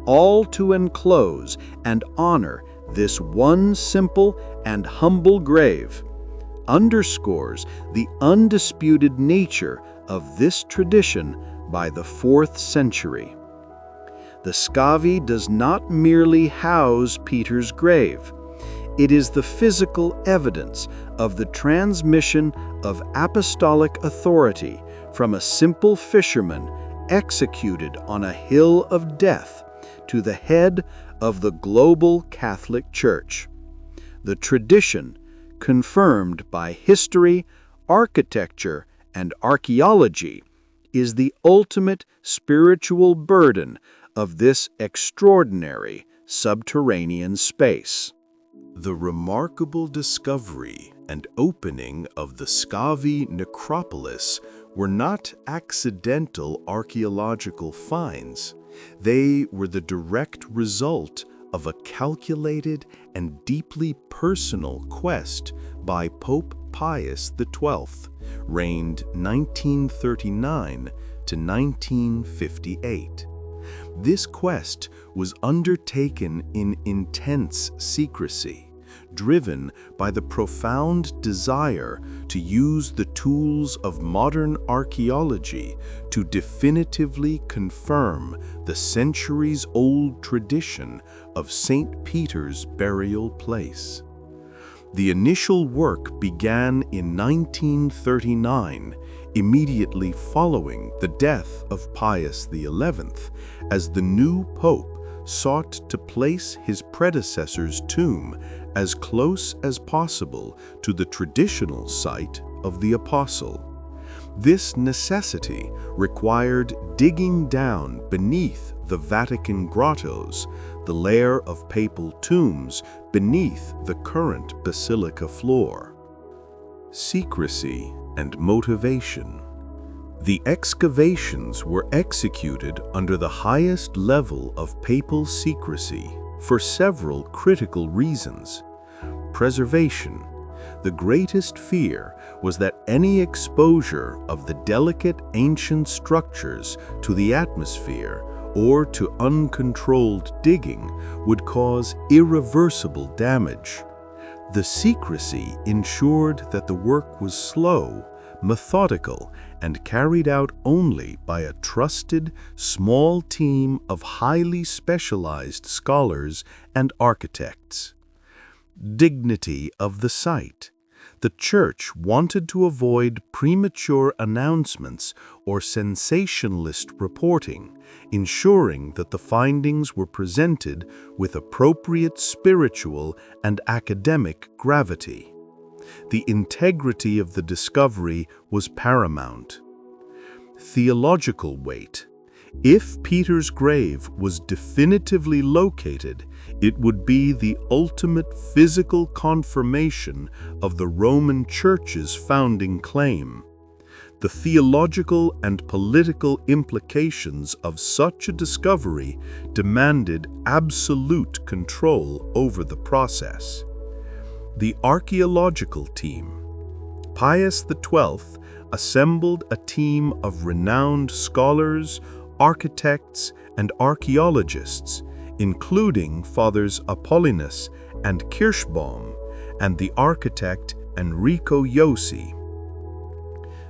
all to enclose and honor this one simple and humble grave, underscores the undisputed nature of this tradition by the 4th century. The Scavi does not merely house Peter's grave. It is the physical evidence of the transmission of apostolic authority from a simple fisherman executed on a hill of death to the head of the global Catholic Church. The tradition, confirmed by history, architecture, and archaeology, is the ultimate spiritual burden of this extraordinary subterranean space. The remarkable discovery and opening of the Scavi necropolis were not accidental archaeological finds. They were the direct result of a calculated and deeply personal quest by Pope Pius XII, reigned 1939 to 1958. This quest was undertaken in intense secrecy, driven by the profound desire to use the tools of modern archaeology to definitively confirm the centuries-old tradition of St. Peter's burial place. The initial work began in 1939, immediately following the death of Pius XI, as the new pope sought to place his predecessor's tomb as close as possible to the traditional site of the apostle. This necessity required digging down beneath the Vatican grottos, the layer of papal tombs beneath the current basilica floor. Secrecy and motivation. The excavations were executed under the highest level of papal secrecy for several critical reasons. Preservation. The greatest fear was that any exposure of the delicate ancient structures to the atmosphere or to uncontrolled digging would cause irreversible damage. The secrecy ensured that the work was slow, methodical, and carried out only by a trusted, small team of highly specialized scholars and architects. Dignity of the site. The Church wanted to avoid premature announcements or sensationalist reporting, ensuring that the findings were presented with appropriate spiritual and academic gravity. The integrity of the discovery was paramount. Theological weight. If Peter's grave was definitively located, it would be the ultimate physical confirmation of the Roman Church's founding claim. The theological and political implications of such a discovery demanded absolute control over the process. The archaeological team. Pius XII assembled a team of renowned scholars, architects, and archaeologists, including Fathers Apollinus and Kirschbaum, and the architect Enrico Josi.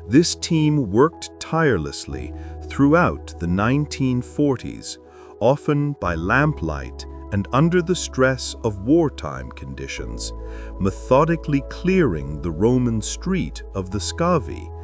This team worked tirelessly throughout the 1940s, often by lamplight and under the stress of wartime conditions, methodically clearing the Roman street of the Scavi,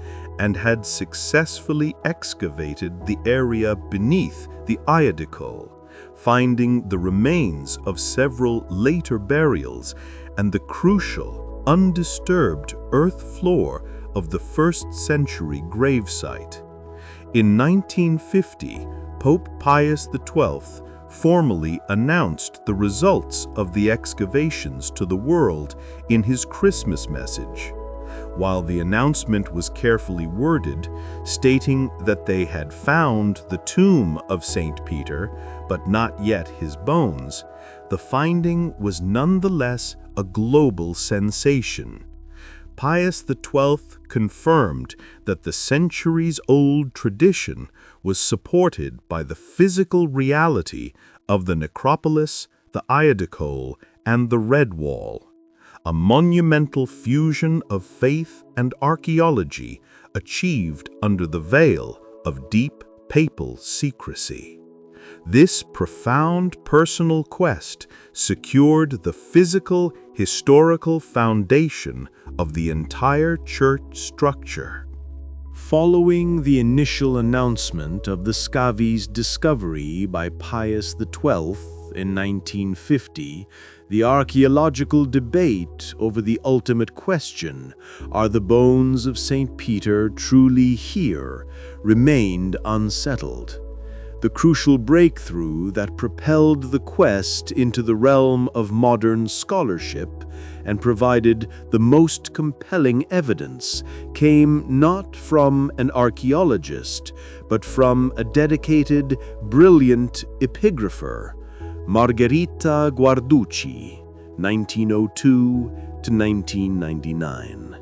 and had successfully excavated the area beneath the Iadicole, finding the remains of several later burials and the crucial, undisturbed earth floor of the 1st century gravesite. In 1950, Pope Pius XII formally announced the results of the excavations to the world in his Christmas message. While the announcement was carefully worded, stating that they had found the tomb of St. Peter, but not yet his bones, the finding was nonetheless a global sensation. Pius XII confirmed that the centuries-old tradition was supported by the physical reality of the Necropolis, the Iadicole, and the Red Wall, a monumental fusion of faith and archaeology achieved under the veil of deep papal secrecy. This profound personal quest secured the physical, historical foundation of the entire church structure. Following the initial announcement of the Scavi's discovery by Pius XII in 1950, the archaeological debate over the ultimate question, are the bones of St. Peter truly here, remained unsettled. The crucial breakthrough that propelled the quest into the realm of modern scholarship and provided the most compelling evidence came not from an archaeologist, but from a dedicated, brilliant epigrapher, Margherita Guarducci, 1902 to 1999.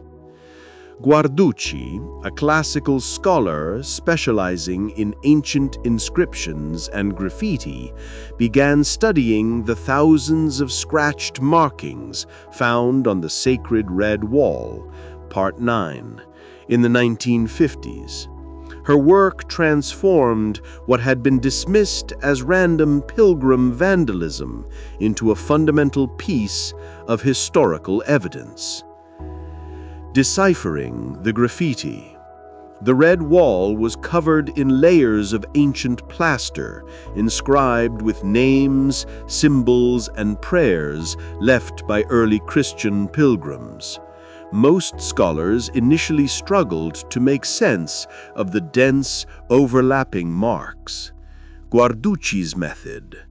Guarducci, a classical scholar specializing in ancient inscriptions and graffiti, began studying the thousands of scratched markings found on the Sacred Red Wall, Part 9, in the 1950s. Her work transformed what had been dismissed as random pilgrim vandalism into a fundamental piece of historical evidence. Deciphering the graffiti. The red wall was covered in layers of ancient plaster, inscribed with names, symbols, and prayers left by early Christian pilgrims. Most scholars initially struggled to make sense of the dense, overlapping marks. Guarducci's method.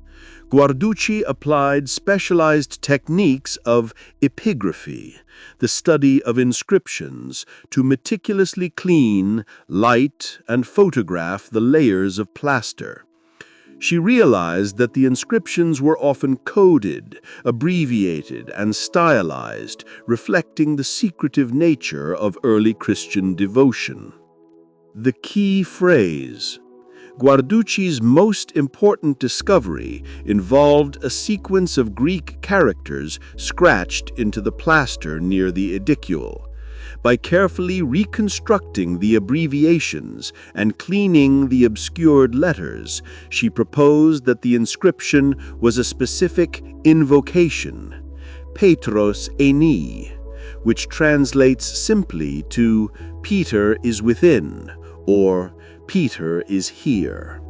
Guarducci applied specialized techniques of epigraphy, the study of inscriptions, to meticulously clean, light, and photograph the layers of plaster. She realized that the inscriptions were often coded, abbreviated, and stylized, reflecting the secretive nature of early Christian devotion. The key phrase. Guarducci's most important discovery involved a sequence of Greek characters scratched into the plaster near the edicule. By carefully reconstructing the abbreviations and cleaning the obscured letters, she proposed that the inscription was a specific invocation, Petros Eni, which translates simply to Peter is within, or Peter is here.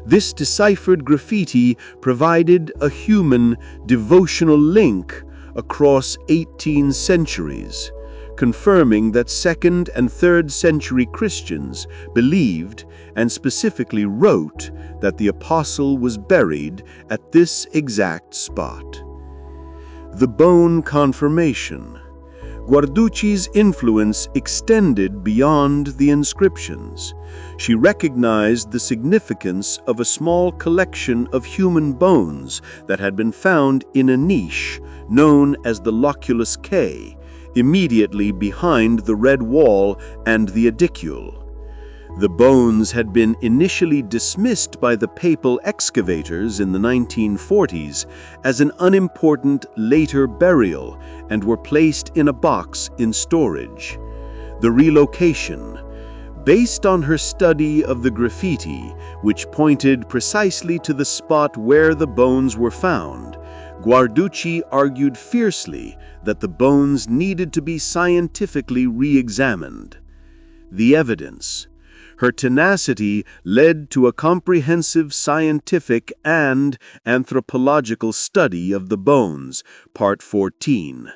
This deciphered graffiti provided a human, devotional link across 18 centuries, confirming that 2nd and 3rd century Christians believed and specifically wrote that the apostle was buried at this exact spot. The bone confirmation. Guarducci's influence extended beyond the inscriptions. She recognized the significance of a small collection of human bones that had been found in a niche known as the Loculus K, immediately behind the red wall and the edicule. The bones had been initially dismissed by the papal excavators in the 1940s as an unimportant later burial and were placed in a box in storage. The relocation. Based on her study of the graffiti, which pointed precisely to the spot where the bones were found, Guarducci argued fiercely that the bones needed to be scientifically re-examined. The evidence. Her tenacity led to a comprehensive scientific and anthropological study of the bones, Part 14.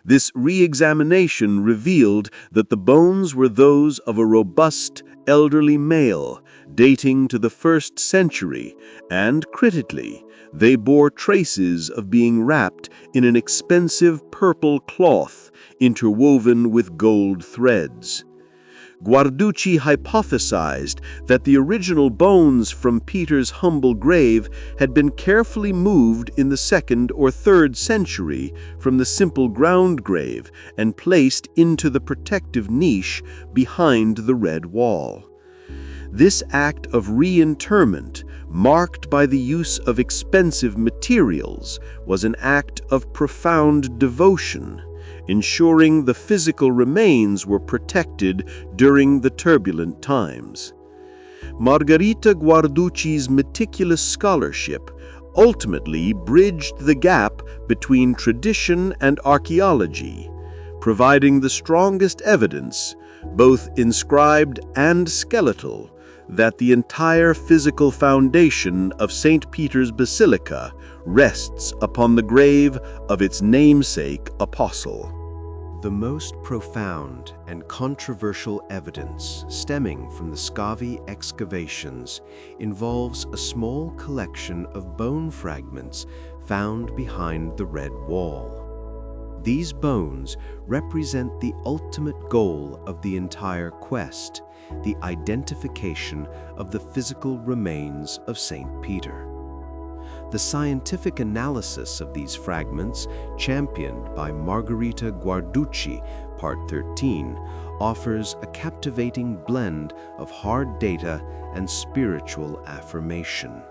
This re-examination revealed that the bones were those of a robust, elderly male, dating to the 1st century, and, critically, they bore traces of being wrapped in an expensive purple cloth interwoven with gold threads. Guarducci hypothesized that the original bones from Peter's humble grave had been carefully moved in the 2nd or 3rd century from the simple ground grave and placed into the protective niche behind the red wall. This act of reinterment, marked by the use of expensive materials, was an act of profound devotion, ensuring the physical remains were protected during the turbulent times. Margherita Guarducci's meticulous scholarship ultimately bridged the gap between tradition and archaeology, providing the strongest evidence, both inscribed and skeletal, that the entire physical foundation of St. Peter's Basilica rests upon the grave of its namesake apostle. The most profound and controversial evidence stemming from the Scavi excavations involves a small collection of bone fragments found behind the red wall. These bones represent the ultimate goal of the entire quest, the identification of the physical remains of St. Peter. The scientific analysis of these fragments, championed by Margherita Guarducci, Part 13, offers a captivating blend of hard data and spiritual affirmation.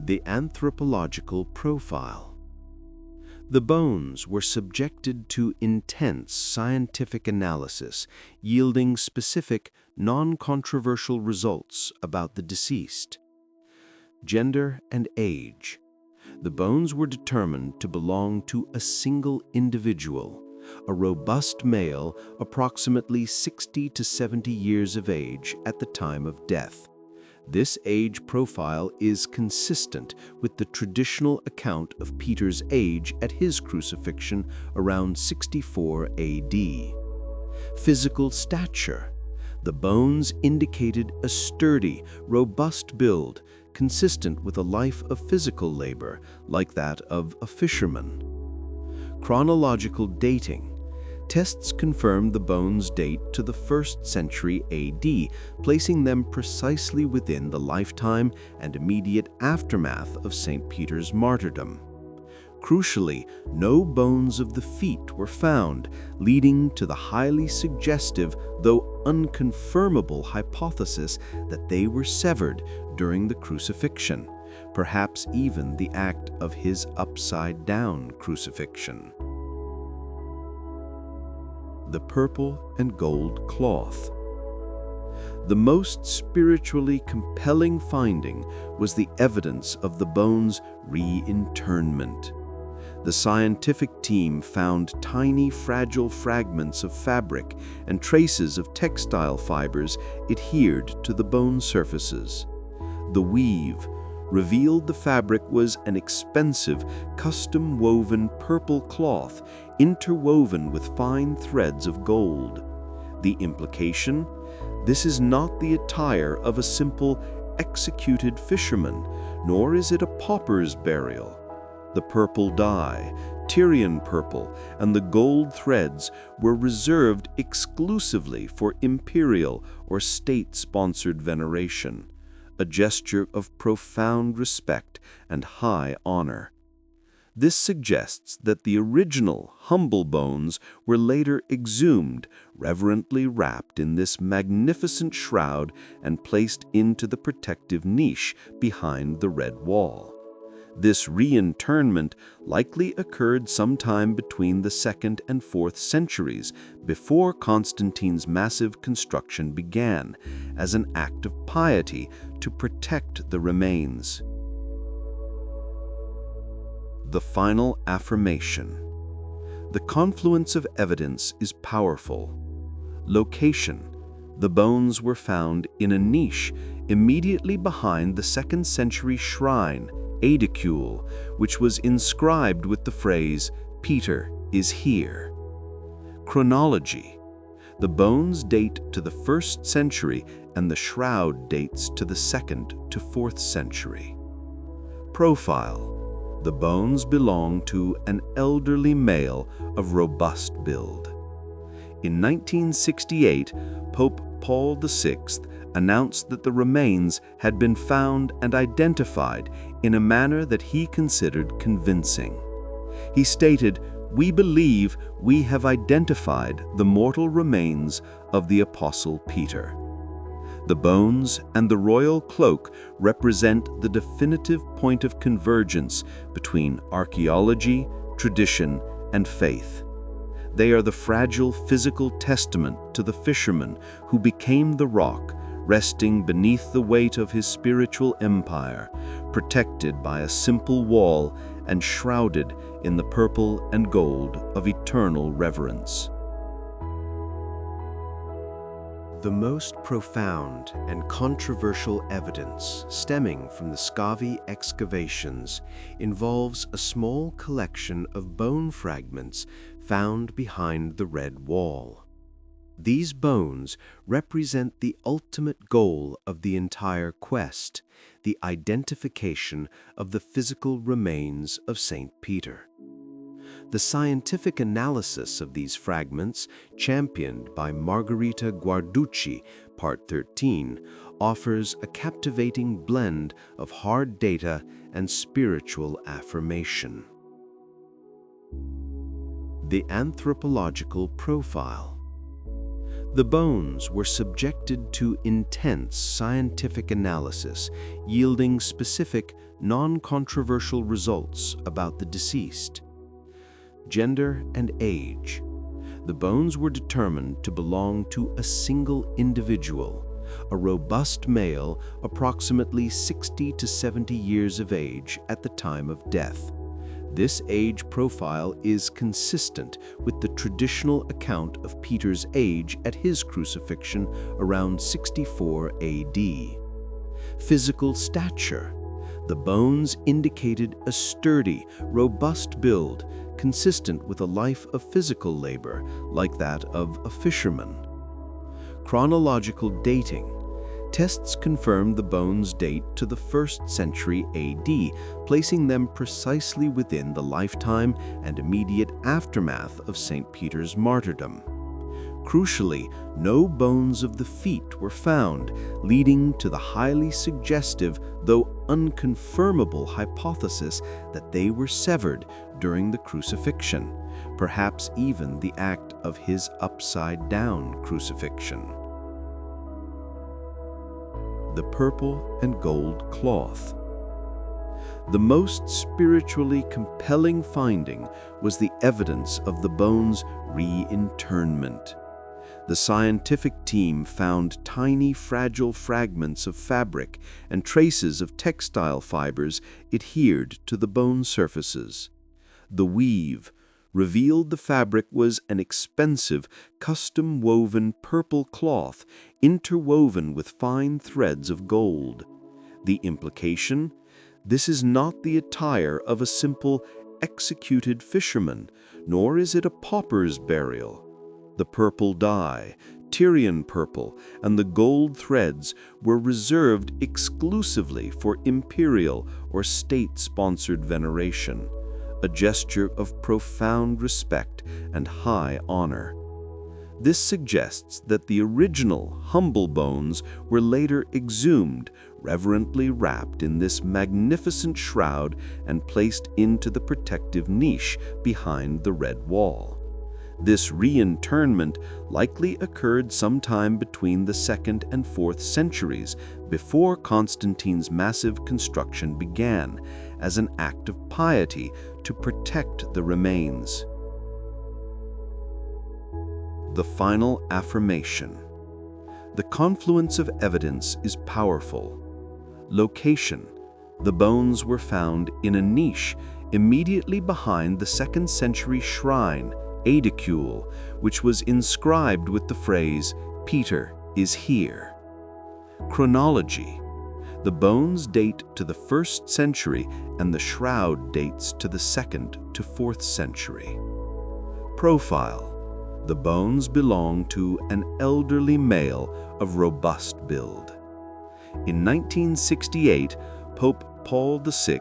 The anthropological profile. The bones were subjected to intense scientific analysis, yielding specific, non-controversial results about the deceased. Gender and age. The bones were determined to belong to a single individual, a robust male approximately 60 to 70 years of age at the time of death. This age profile is consistent with the traditional account of Peter's age at his crucifixion around 64 AD. Physical stature. The bones indicated a sturdy, robust build, consistent with a life of physical labor, like that of a fisherman. Chronological dating. Tests confirmed the bones date to the 1st century AD, placing them precisely within the lifetime and immediate aftermath of St. Peter's martyrdom. Crucially, no bones of the feet were found, leading to the highly suggestive, though unconfirmable hypothesis that they were severed during the crucifixion, perhaps even the act of his upside-down crucifixion. The purple and gold cloth. The most spiritually compelling finding was the evidence of the bones' reinterment. The scientific team found tiny, fragile fragments of fabric and traces of textile fibers adhered to the bone surfaces. The weave revealed the fabric was an expensive, custom-woven purple cloth interwoven with fine threads of gold. The implication? This is not the attire of a simple, executed fisherman, nor is it a pauper's burial. The purple dye, Tyrian purple, and the gold threads were reserved exclusively for imperial or state-sponsored veneration, a gesture of profound respect and high honor. This suggests that the original, humble bones were later exhumed, reverently wrapped in this magnificent shroud and placed into the protective niche behind the red wall. This reinterment likely occurred sometime between the 2nd and 4th centuries, before Constantine's massive construction began, as an act of piety to protect the remains. The final affirmation. The confluence of evidence is powerful. Location. The bones were found in a niche immediately behind the 2nd century shrine, Aedicule, which was inscribed with the phrase, "Peter is here." Chronology. The bones date to the 1st century and the shroud dates to the 2nd to 4th century. Profile. The bones belong to an elderly male of robust build. In 1968, Pope Paul VI announced that the remains had been found and identified in a manner that he considered convincing. He stated, "We believe we have identified the mortal remains of the Apostle Peter." The bones and the royal cloak represent the definitive point of convergence between archaeology, tradition, and faith. They are the fragile physical testament to the fisherman who became the rock, resting beneath the weight of his spiritual empire, protected by a simple wall and shrouded in the purple and gold of eternal reverence. The most profound and controversial evidence stemming from the Scavi excavations involves a small collection of bone fragments found behind the red wall. These bones represent the ultimate goal of the entire quest, the identification of the physical remains of St. Peter. The scientific analysis of these fragments, championed by Margherita Guarducci, Part 13, offers a captivating blend of hard data and spiritual affirmation. The anthropological profile. The bones were subjected to intense scientific analysis, yielding specific, non-controversial results about the deceased. Gender and age. The bones were determined to belong to a single individual, a robust male approximately 60 to 70 years of age at the time of death. This age profile is consistent with the traditional account of Peter's age at his crucifixion around 64 AD. Physical stature. The bones indicated a sturdy, robust build, consistent with a life of physical labor, like that of a fisherman. Chronological dating. Tests confirmed the bones date to the 1st century AD, placing them precisely within the lifetime and immediate aftermath of St. Peter's martyrdom. Crucially, no bones of the feet were found, leading to the highly suggestive, though unconfirmable hypothesis that they were severed during the crucifixion, perhaps even the act of his upside-down crucifixion. The purple and gold cloth. The most spiritually compelling finding was the evidence of the bones' reinterment. The scientific team found tiny, fragile fragments of fabric and traces of textile fibers adhered to the bone surfaces. The weave revealed the fabric was an expensive, custom-woven purple cloth interwoven with fine threads of gold. The implication? This is not the attire of a simple, executed fisherman, nor is it a pauper's burial. The purple dye, Tyrian purple, and the gold threads were reserved exclusively for imperial or state-sponsored veneration, a gesture of profound respect and high honor. This suggests that the original, humble bones were later exhumed, reverently wrapped in this magnificent shroud and placed into the protective niche behind the red wall. This reinterment likely occurred sometime between the 2nd and 4th centuries, before Constantine's massive construction began, as an act of piety to protect the remains. The final affirmation. The confluence of evidence is powerful. Location. The bones were found in a niche immediately behind the 2nd century shrine, Aedicule, which was inscribed with the phrase, "Peter is here." Chronology. The bones date to the 1st century and the shroud dates to the 2nd to 4th century. Profile. The bones belong to an elderly male of robust build. In 1968, Pope Paul VI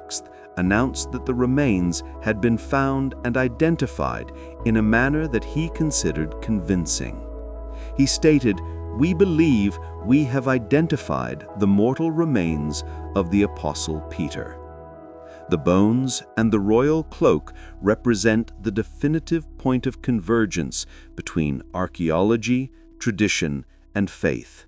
announced that the remains had been found and identified in a manner that he considered convincing. He stated, "We believe we have identified the mortal remains of the Apostle Peter." The bones and the royal cloak represent the definitive point of convergence between archaeology, tradition, and faith.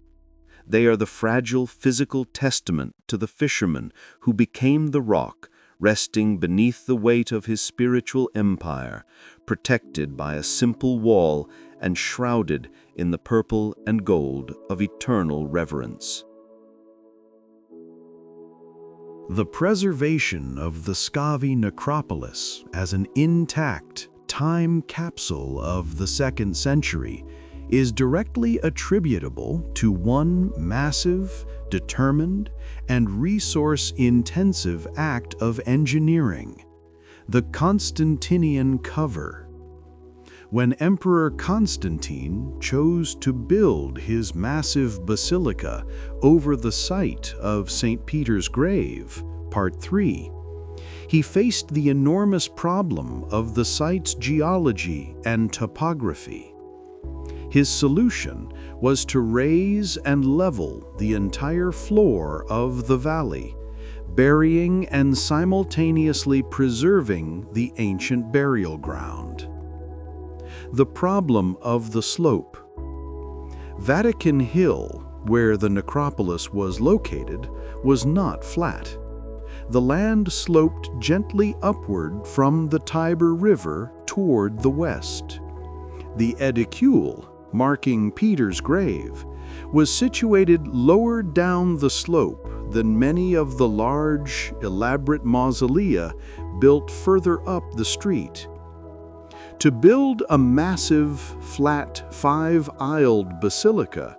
They are the fragile physical testament to the fisherman who became the rock, resting beneath the weight of his spiritual empire, protected by a simple wall and shrouded in the purple and gold of eternal reverence. The preservation of the Scavi necropolis as an intact time capsule of the 2nd century is directly attributable to one massive, determined, and resource-intensive act of engineering, the Constantinian cover. When Emperor Constantine chose to build his massive basilica over the site of St. Peter's grave, Part 3, he faced the enormous problem of the site's geology and topography. His solution was to raise and level the entire floor of the valley, burying and simultaneously preserving the ancient burial ground. The problem of the slope. Vatican Hill, where the necropolis was located, was not flat. The land sloped gently upward from the Tiber River toward the west. The Aedicule, marking Peter's grave, was situated lower down the slope than many of the large, elaborate mausolea built further up the street. To build a massive, flat, 5-aisled basilica,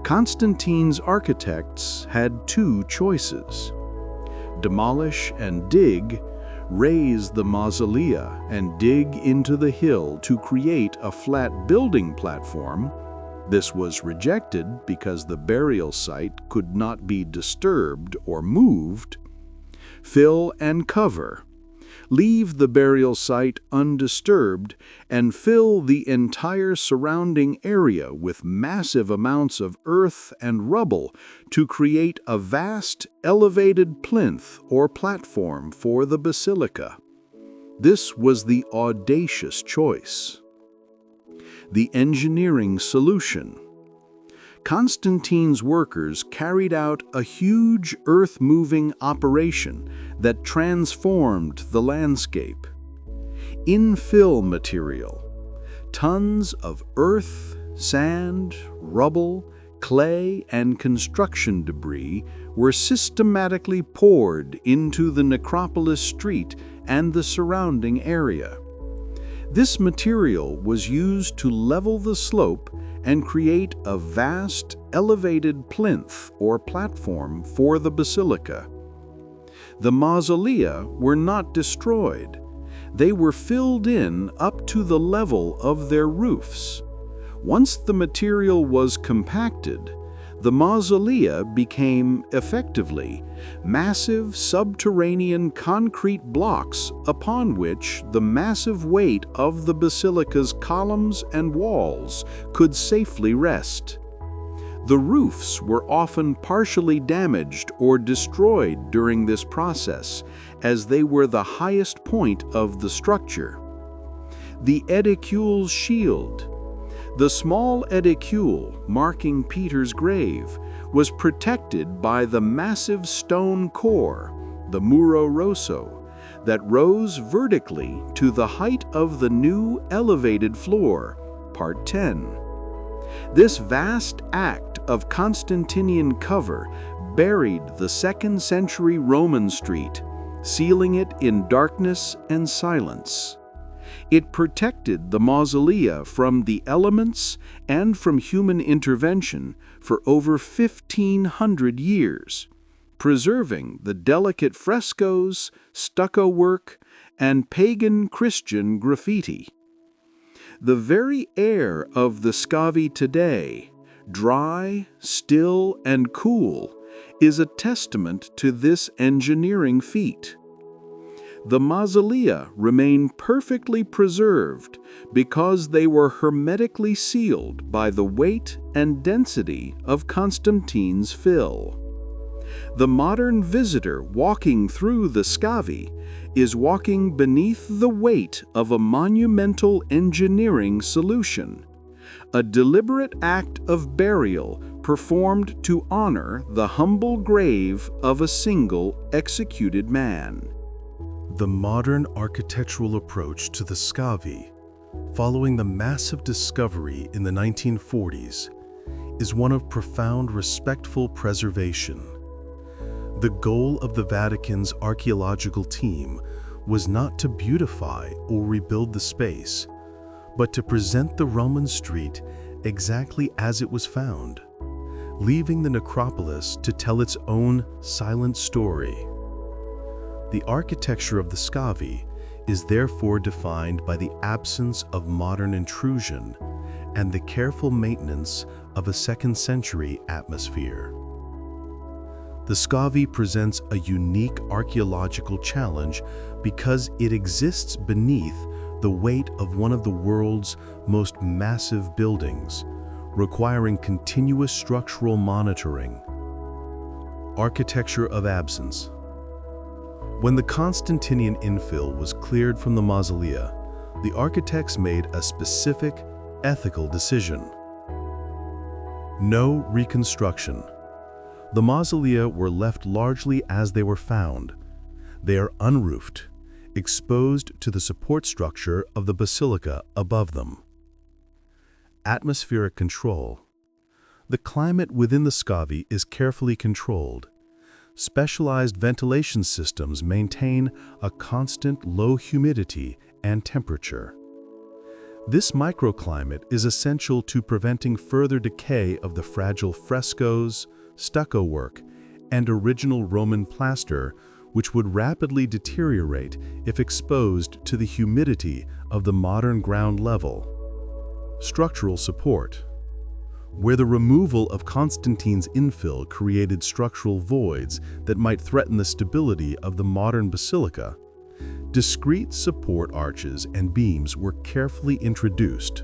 Constantine's architects had two choices: demolish and dig, raise the mausolea and dig into the hill to create a flat building platform. This was rejected because the burial site could not be disturbed or moved. Fill and cover. Leave the burial site undisturbed and fill the entire surrounding area with massive amounts of earth and rubble to create a vast, elevated plinth or platform for the basilica. This was the audacious choice. The engineering solution. Constantine's workers carried out a huge earth-moving operation that transformed the landscape. Infill material. Tons of earth, sand, rubble, clay, and construction debris were systematically poured into the Necropolis street and the surrounding area. This material was used to level the slope and create a vast, elevated plinth or platform for the basilica. The mausolea were not destroyed. They were filled in up to the level of their roofs. Once the material was compacted, the mausolea became, effectively, massive subterranean concrete blocks upon which the massive weight of the basilica's columns and walls could safely rest. The roofs were often partially damaged or destroyed during this process, as they were the highest point of the structure. The edicule's shield. The small edicule marking Peter's grave was protected by the massive stone core, the Muro Rosso, that rose vertically to the height of the new elevated floor, Part 10. This vast act of Constantinian cover buried the 2nd century Roman street, sealing it in darkness and silence. It protected the mausolea from the elements and from human intervention for over 1,500 years, preserving the delicate frescoes, stucco work, and pagan Christian graffiti. The very air of the Scavi today, dry, still, and cool, is a testament to this engineering feat. The mausolea remain perfectly preserved because they were hermetically sealed by the weight and density of Constantine's fill. The modern visitor walking through the Scavi is walking beneath the weight of a monumental engineering solution, a deliberate act of burial performed to honor the humble grave of a single executed man. The modern architectural approach to the Scavi, following the massive discovery in the 1940s, is one of profound respectful preservation. The goal of the Vatican's archaeological team was not to beautify or rebuild the space, but to present the Roman street exactly as it was found, leaving the necropolis to tell its own silent story. The architecture of the Scavi is therefore defined by the absence of modern intrusion and the careful maintenance of a 2nd century atmosphere. The Scavi presents a unique archaeological challenge because it exists beneath the weight of one of the world's most massive buildings, requiring continuous structural monitoring. Architecture of absence. When the Constantinian infill was cleared from the mausolea, the architects made a specific, ethical decision. No reconstruction. The mausolea were left largely as they were found. They are unroofed, exposed to the support structure of the basilica above them. Atmospheric control. The climate within the Scavi is carefully controlled. Specialized ventilation systems maintain a constant low humidity and temperature. This microclimate is essential to preventing further decay of the fragile frescoes, stucco work, and original Roman plaster, which would rapidly deteriorate if exposed to the humidity of the modern ground level. Structural support. Where the removal of Constantine's infill created structural voids that might threaten the stability of the modern basilica, discrete support arches and beams were carefully introduced.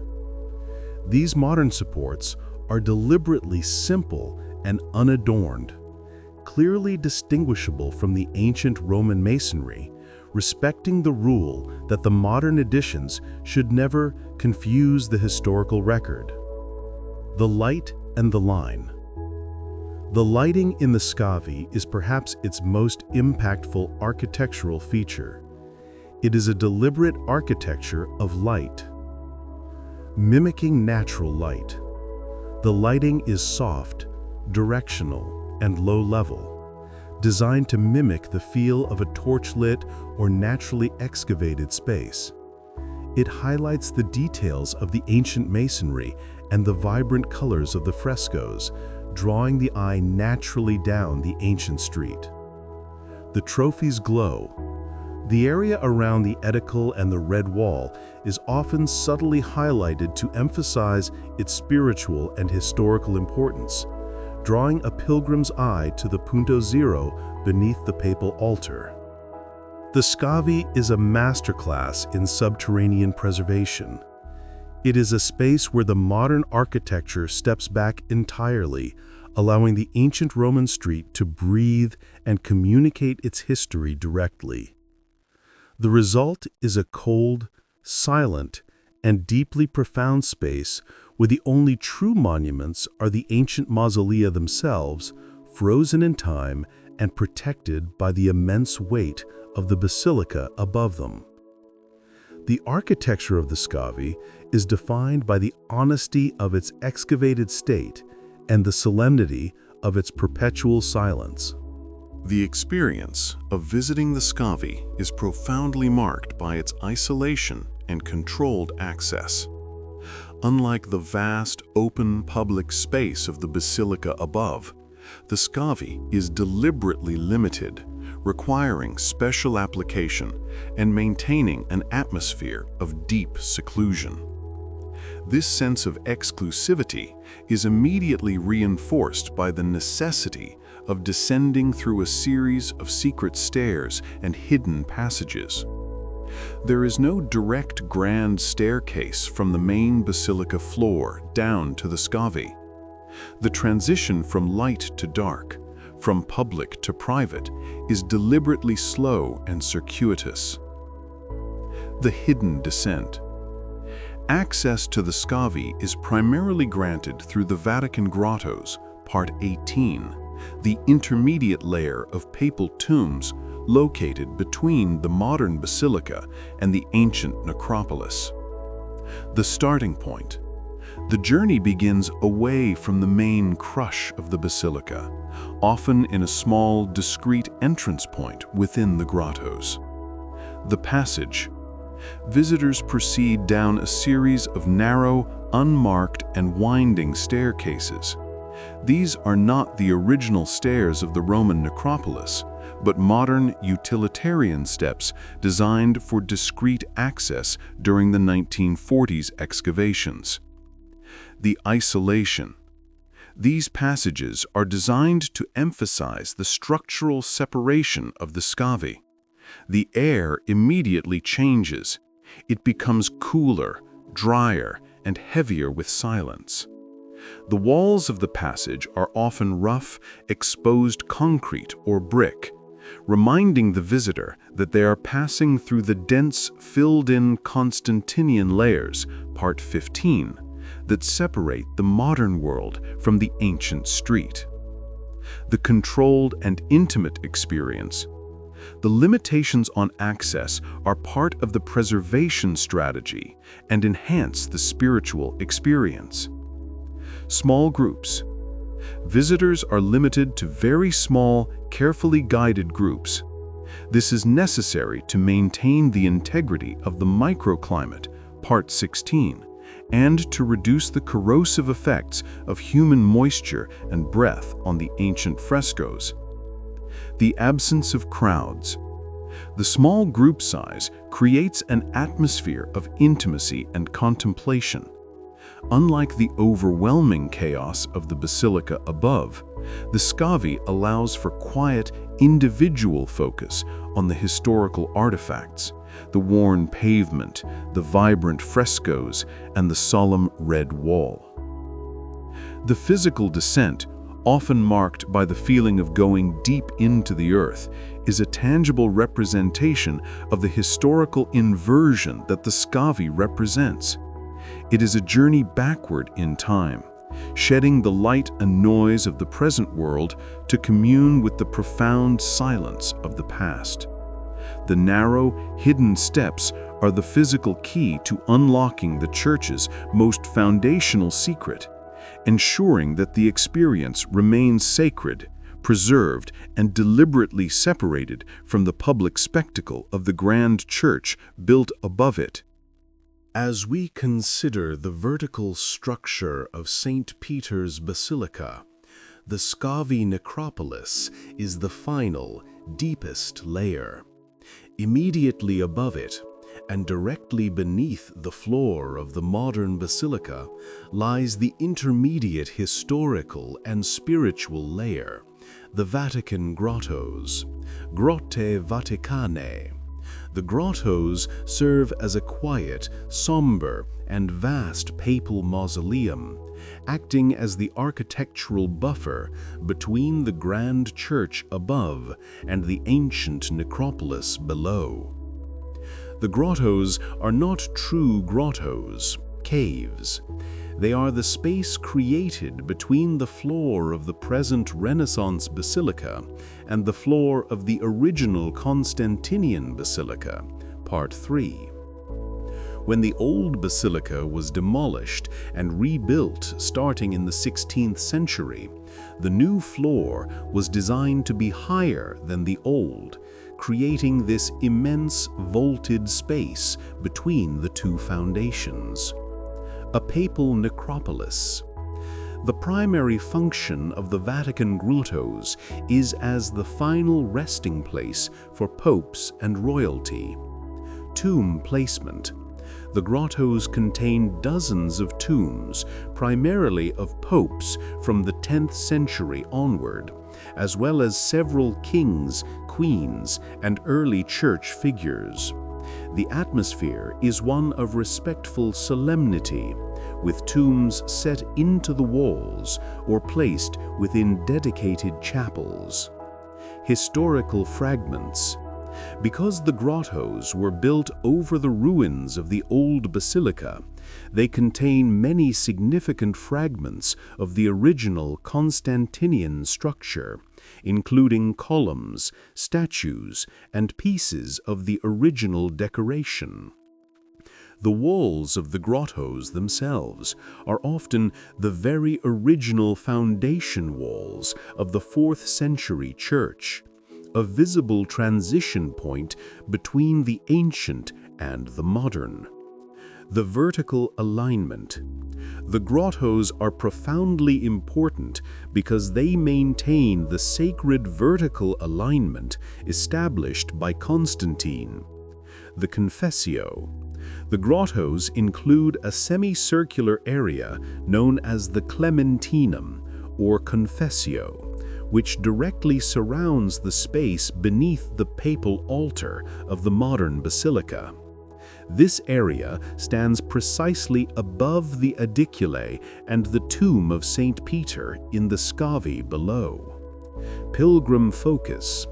These modern supports are deliberately simple and unadorned, clearly distinguishable from the ancient Roman masonry, respecting the rule that the modern additions should never confuse the historical record. The light and the line. The lighting in the Scavi is perhaps its most impactful architectural feature. It is a deliberate architecture of light, mimicking natural light. The lighting is soft, directional, and low-level, designed to mimic the feel of a torch-lit or naturally excavated space. It highlights the details of the ancient masonry and the vibrant colors of the frescoes, drawing the eye naturally down the ancient street. The trophies glow. The area around the edicle and the red wall is often subtly highlighted to emphasize its spiritual and historical importance, drawing a pilgrim's eye to the punto zero beneath the papal altar. The Scavi is a masterclass in subterranean preservation. It is a space where the modern architecture steps back entirely, allowing the ancient Roman street to breathe and communicate its history directly. The result is a cold, silent, and deeply profound space where the only true monuments are the ancient mausolea themselves, frozen in time and protected by the immense weight of the basilica above them. The architecture of the Scavi is defined by the honesty of its excavated state and the solemnity of its perpetual silence. The experience of visiting the Scavi is profoundly marked by its isolation and controlled access. Unlike the vast, open public space of the basilica above, the Scavi is deliberately limited, requiring special application and maintaining an atmosphere of deep seclusion. This sense of exclusivity is immediately reinforced by the necessity of descending through a series of secret stairs and hidden passages. There is no direct grand staircase from the main basilica floor down to the Scavi. The transition from light to dark, from public to private, is deliberately slow and circuitous. The hidden descent. Access to the Scavi is primarily granted through the Vatican grottos, part 18, the intermediate layer of papal tombs located between the modern basilica and the ancient necropolis. The starting point. The journey begins away from the main crush of the basilica, often in a small, discreet entrance point within the grottos. The passage. Visitors proceed down a series of narrow, unmarked, and winding staircases. These are not the original stairs of the Roman necropolis, but modern utilitarian steps designed for discreet access during the 1940s excavations. The isolation. These passages are designed to emphasize the structural separation of the Scavi. The air immediately changes. It becomes cooler, drier, and heavier with silence. The walls of the passage are often rough, exposed concrete or brick, reminding the visitor that they are passing through the dense, filled-in Constantinian layers, part 15, that separate the modern world from the ancient street. The controlled and intimate experience. The limitations on access are part of the preservation strategy and enhance the spiritual experience. Small groups. Visitors are limited to very small, carefully guided groups. This is necessary to maintain the integrity of the microclimate, Part 16, and to reduce the corrosive effects of human moisture and breath on the ancient frescoes. The absence of crowds. The small group size creates an atmosphere of intimacy and contemplation. Unlike the overwhelming chaos of the basilica above, the Scavi allows for quiet, individual focus on the historical artifacts, the worn pavement, the vibrant frescoes, and the solemn red wall. The physical descent, often marked by the feeling of going deep into the earth, is a tangible representation of the historical inversion that the Scavi represents. It is a journey backward in time, shedding the light and noise of the present world to commune with the profound silence of the past. The narrow, hidden steps are the physical key to unlocking the Church's most foundational secret, ensuring that the experience remains sacred, preserved, and deliberately separated from the public spectacle of the grand church built above it. As we consider the vertical structure of St. Peter's Basilica, the Scavi Necropolis is the final, deepest layer. Immediately above it, and directly beneath the floor of the modern basilica, lies the intermediate historical and spiritual layer, the Vatican grottos, Grotte Vaticanae. The grottos serve as a quiet, somber, and vast papal mausoleum, acting as the architectural buffer between the grand church above and the ancient necropolis below. The grottos are not true grottos, caves. They are the space created between the floor of the present Renaissance basilica and the floor of the original Constantinian basilica, Part 3. When the old basilica was demolished and rebuilt starting in the 16th century, the new floor was designed to be higher than the old, creating this immense vaulted space between the two foundations. A papal necropolis. The primary function of the Vatican grottos is as the final resting place for popes and royalty. Tomb placement. The grottos contain dozens of tombs, primarily of popes from the 10th century onward, as well as several kings, queens, and early church figures. The atmosphere is one of respectful solemnity, with tombs set into the walls or placed within dedicated chapels. Historical fragments. Because the grottos were built over the ruins of the old basilica, they contain many significant fragments of the original Constantinian structure, including columns, statues, and pieces of the original decoration. The walls of the grottos themselves are often the very original foundation walls of the 4th century church, a visible transition point between the ancient and the modern. The vertical alignment. The grottos are profoundly important because they maintain the sacred vertical alignment established by Constantine. The Confessio. The grottos include a semicircular area known as the Clementinum, or Confessio, which directly surrounds the space beneath the papal altar of the modern basilica. This area stands precisely above the Aediculae and the tomb of St. Peter in the Scavi below. Pilgrim focus.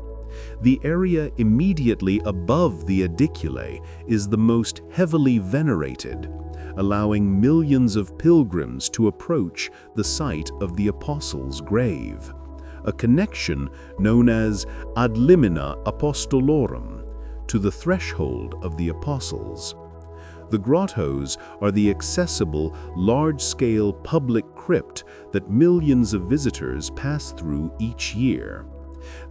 The area immediately above the Aediculae is the most heavily venerated, allowing millions of pilgrims to approach the site of the Apostles' grave, a connection known as ad limina apostolorum, to the threshold of the Apostles. The grottos are the accessible, large-scale public crypt that millions of visitors pass through each year.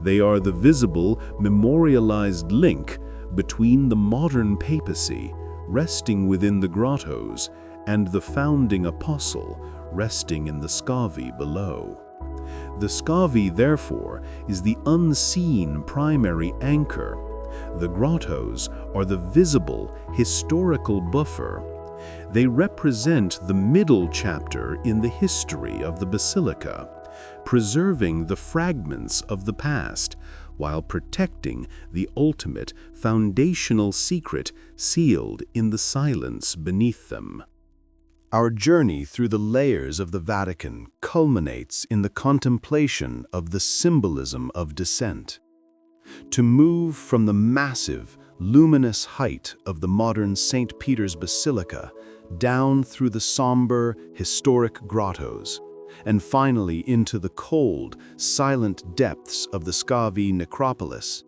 They are the visible, memorialized link between the modern papacy, resting within the grottos, and the founding apostle, resting in the Scavi below. The Scavi, therefore, is the unseen primary anchor. The grottos are the visible, historical buffer. They represent the middle chapter in the history of the Basilica, preserving the fragments of the past while protecting the ultimate foundational secret sealed in the silence beneath them. Our journey through the layers of the Vatican culminates in the contemplation of the symbolism of descent. To move from the massive, luminous height of the modern St. Peter's Basilica down through the somber, historic grottos, and finally into the cold, silent depths of the Scavi Necropolis,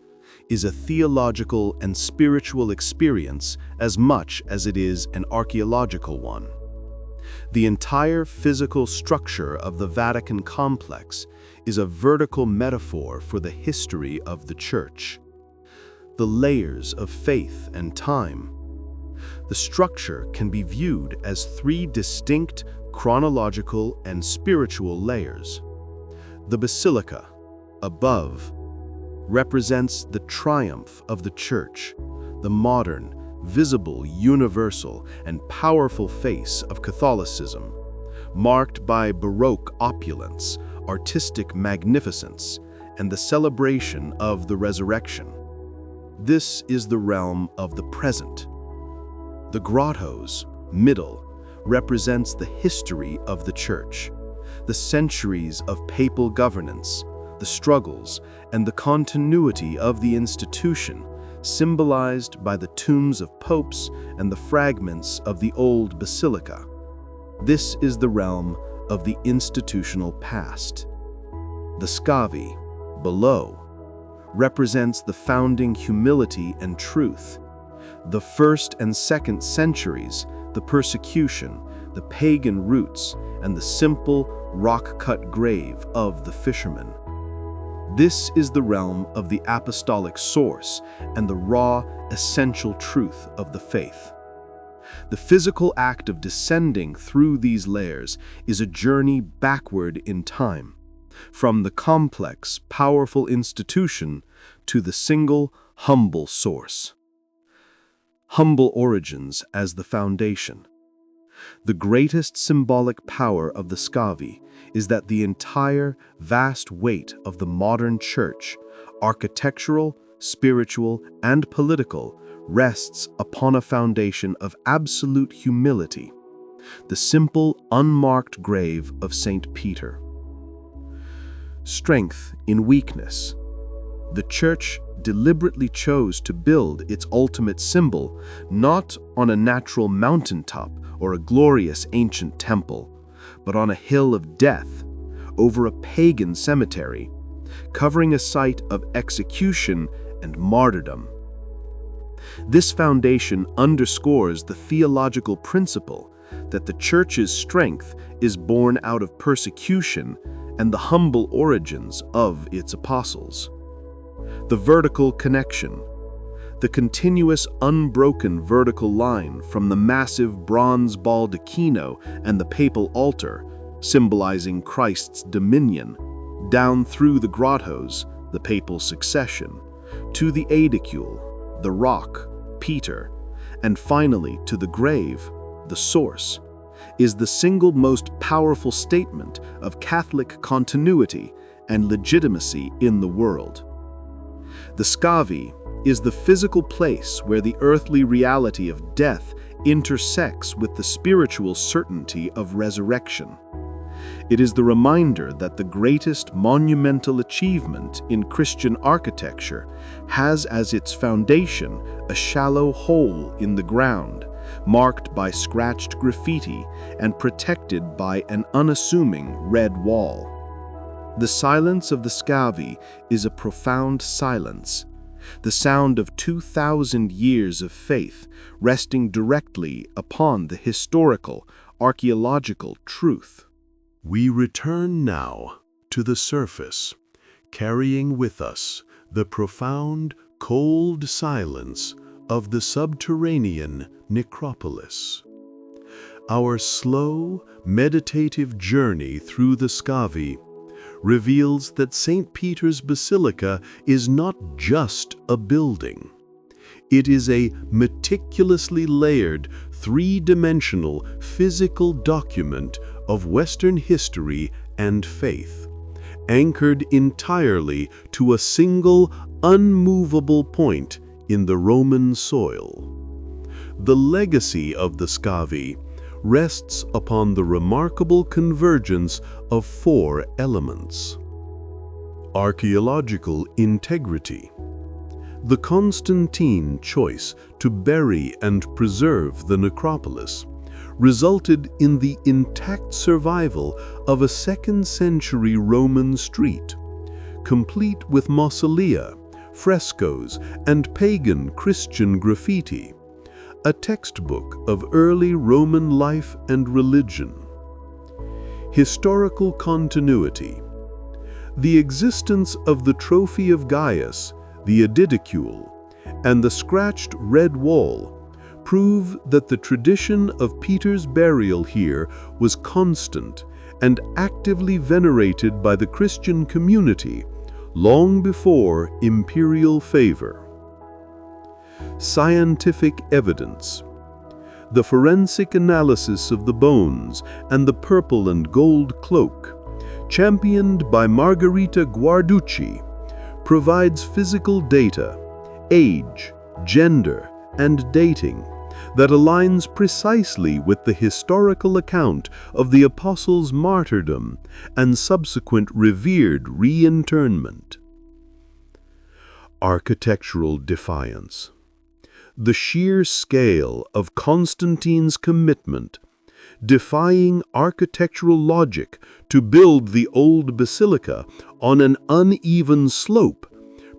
is a theological and spiritual experience as much as it is an archaeological one. The entire physical structure of the Vatican complex is a vertical metaphor for the history of the Church. The layers of faith and time. The structure can be viewed as three distinct chronological and spiritual layers. The Basilica, above, represents the triumph of the Church, the modern, visible, universal, and powerful face of Catholicism, marked by Baroque opulence, artistic magnificence, and the celebration of the resurrection. This is the realm of the present. The grottos, middle, represents the history of the Church, the centuries of papal governance, the struggles, and the continuity of the institution, symbolized by the tombs of popes and the fragments of the old basilica. This is the realm of the institutional past. The Scavi, below, represents the founding humility and truth. The 1st and 2nd centuries, the persecution, the pagan roots, and the simple, rock-cut grave of the fishermen. This is the realm of the apostolic source and the raw, essential truth of the faith. The physical act of descending through these layers is a journey backward in time, from the complex, powerful institution to the single, humble source. Humble origins as the foundation. The greatest symbolic power of the Scavi is that the entire vast weight of the modern Church, architectural, spiritual, and political, rests upon a foundation of absolute humility, the simple, unmarked grave of St. Peter. Strength in weakness. The Church deliberately chose to build its ultimate symbol not on a natural mountaintop or a glorious ancient temple, but on a hill of death, over a pagan cemetery, covering a site of execution and martyrdom. This foundation underscores the theological principle that the Church's strength is born out of persecution and the humble origins of its apostles. The vertical connection. The continuous, unbroken vertical line from the massive bronze baldacchino and the papal altar, symbolizing Christ's dominion, down through the grottos, the papal succession, to the aedicule, the rock, Peter, and finally to the grave, the source, is the single most powerful statement of Catholic continuity and legitimacy in the world. The Scavi is the physical place where the earthly reality of death intersects with the spiritual certainty of resurrection. It is the reminder that the greatest monumental achievement in Christian architecture has as its foundation a shallow hole in the ground, marked by scratched graffiti and protected by an unassuming red wall. The silence of the Scavi is a profound silence. the sound of 2,000 years of faith resting directly upon the historical, archaeological truth. We return now to the surface, carrying with us the profound, cold silence of the subterranean necropolis. Our slow, meditative journey through the Scavi reveals that St. Peter's Basilica is not just a building. It is a meticulously layered, three-dimensional physical document of Western history and faith, anchored entirely to a single, unmovable point in the Roman soil. The legacy of the Scavi rests upon the remarkable convergence of four elements. Archaeological integrity. The Constantine choice to bury and preserve the necropolis resulted in the intact survival of a second-century Roman street, complete with mausolea, frescoes, and pagan Christian graffiti, a textbook of early Roman life and religion. Historical continuity. The existence of the trophy of Gaius, the edidicule, and the scratched red wall prove that the tradition of Peter's burial here was constant and actively venerated by the Christian community long before imperial favor. Scientific evidence. The forensic analysis of the bones and the purple and gold cloak, championed by Margherita Guarducci, provides physical data, age, gender, and dating that aligns precisely with the historical account of the apostles' martyrdom and subsequent revered reinterment. Architectural defiance. The sheer scale of Constantine's commitment, defying architectural logic to build the old basilica on an uneven slope,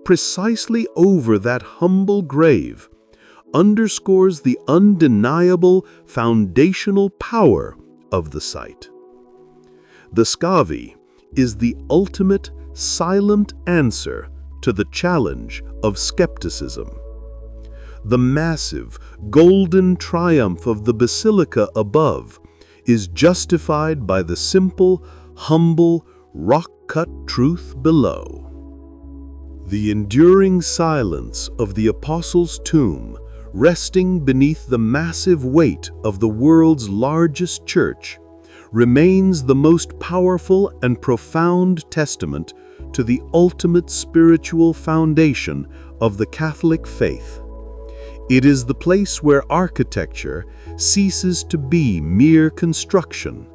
precisely over that humble grave, underscores the undeniable foundational power of the site. The Scavi is the ultimate silent answer to the challenge of skepticism. The massive, golden triumph of the basilica above is justified by the simple, humble, rock-cut truth below. The enduring silence of the Apostles' tomb, resting beneath the massive weight of the world's largest church, remains the most powerful and profound testament to the ultimate spiritual foundation of the Catholic faith. It is the place where architecture ceases to be mere construction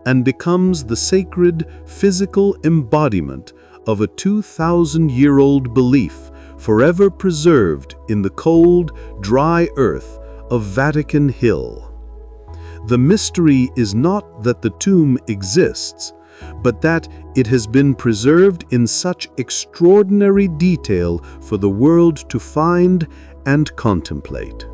and becomes the sacred physical embodiment of a 2,000-year-old belief forever preserved in the cold, dry earth of Vatican Hill. The mystery is not that the tomb exists, but that it has been preserved in such extraordinary detail for the world to find and contemplate.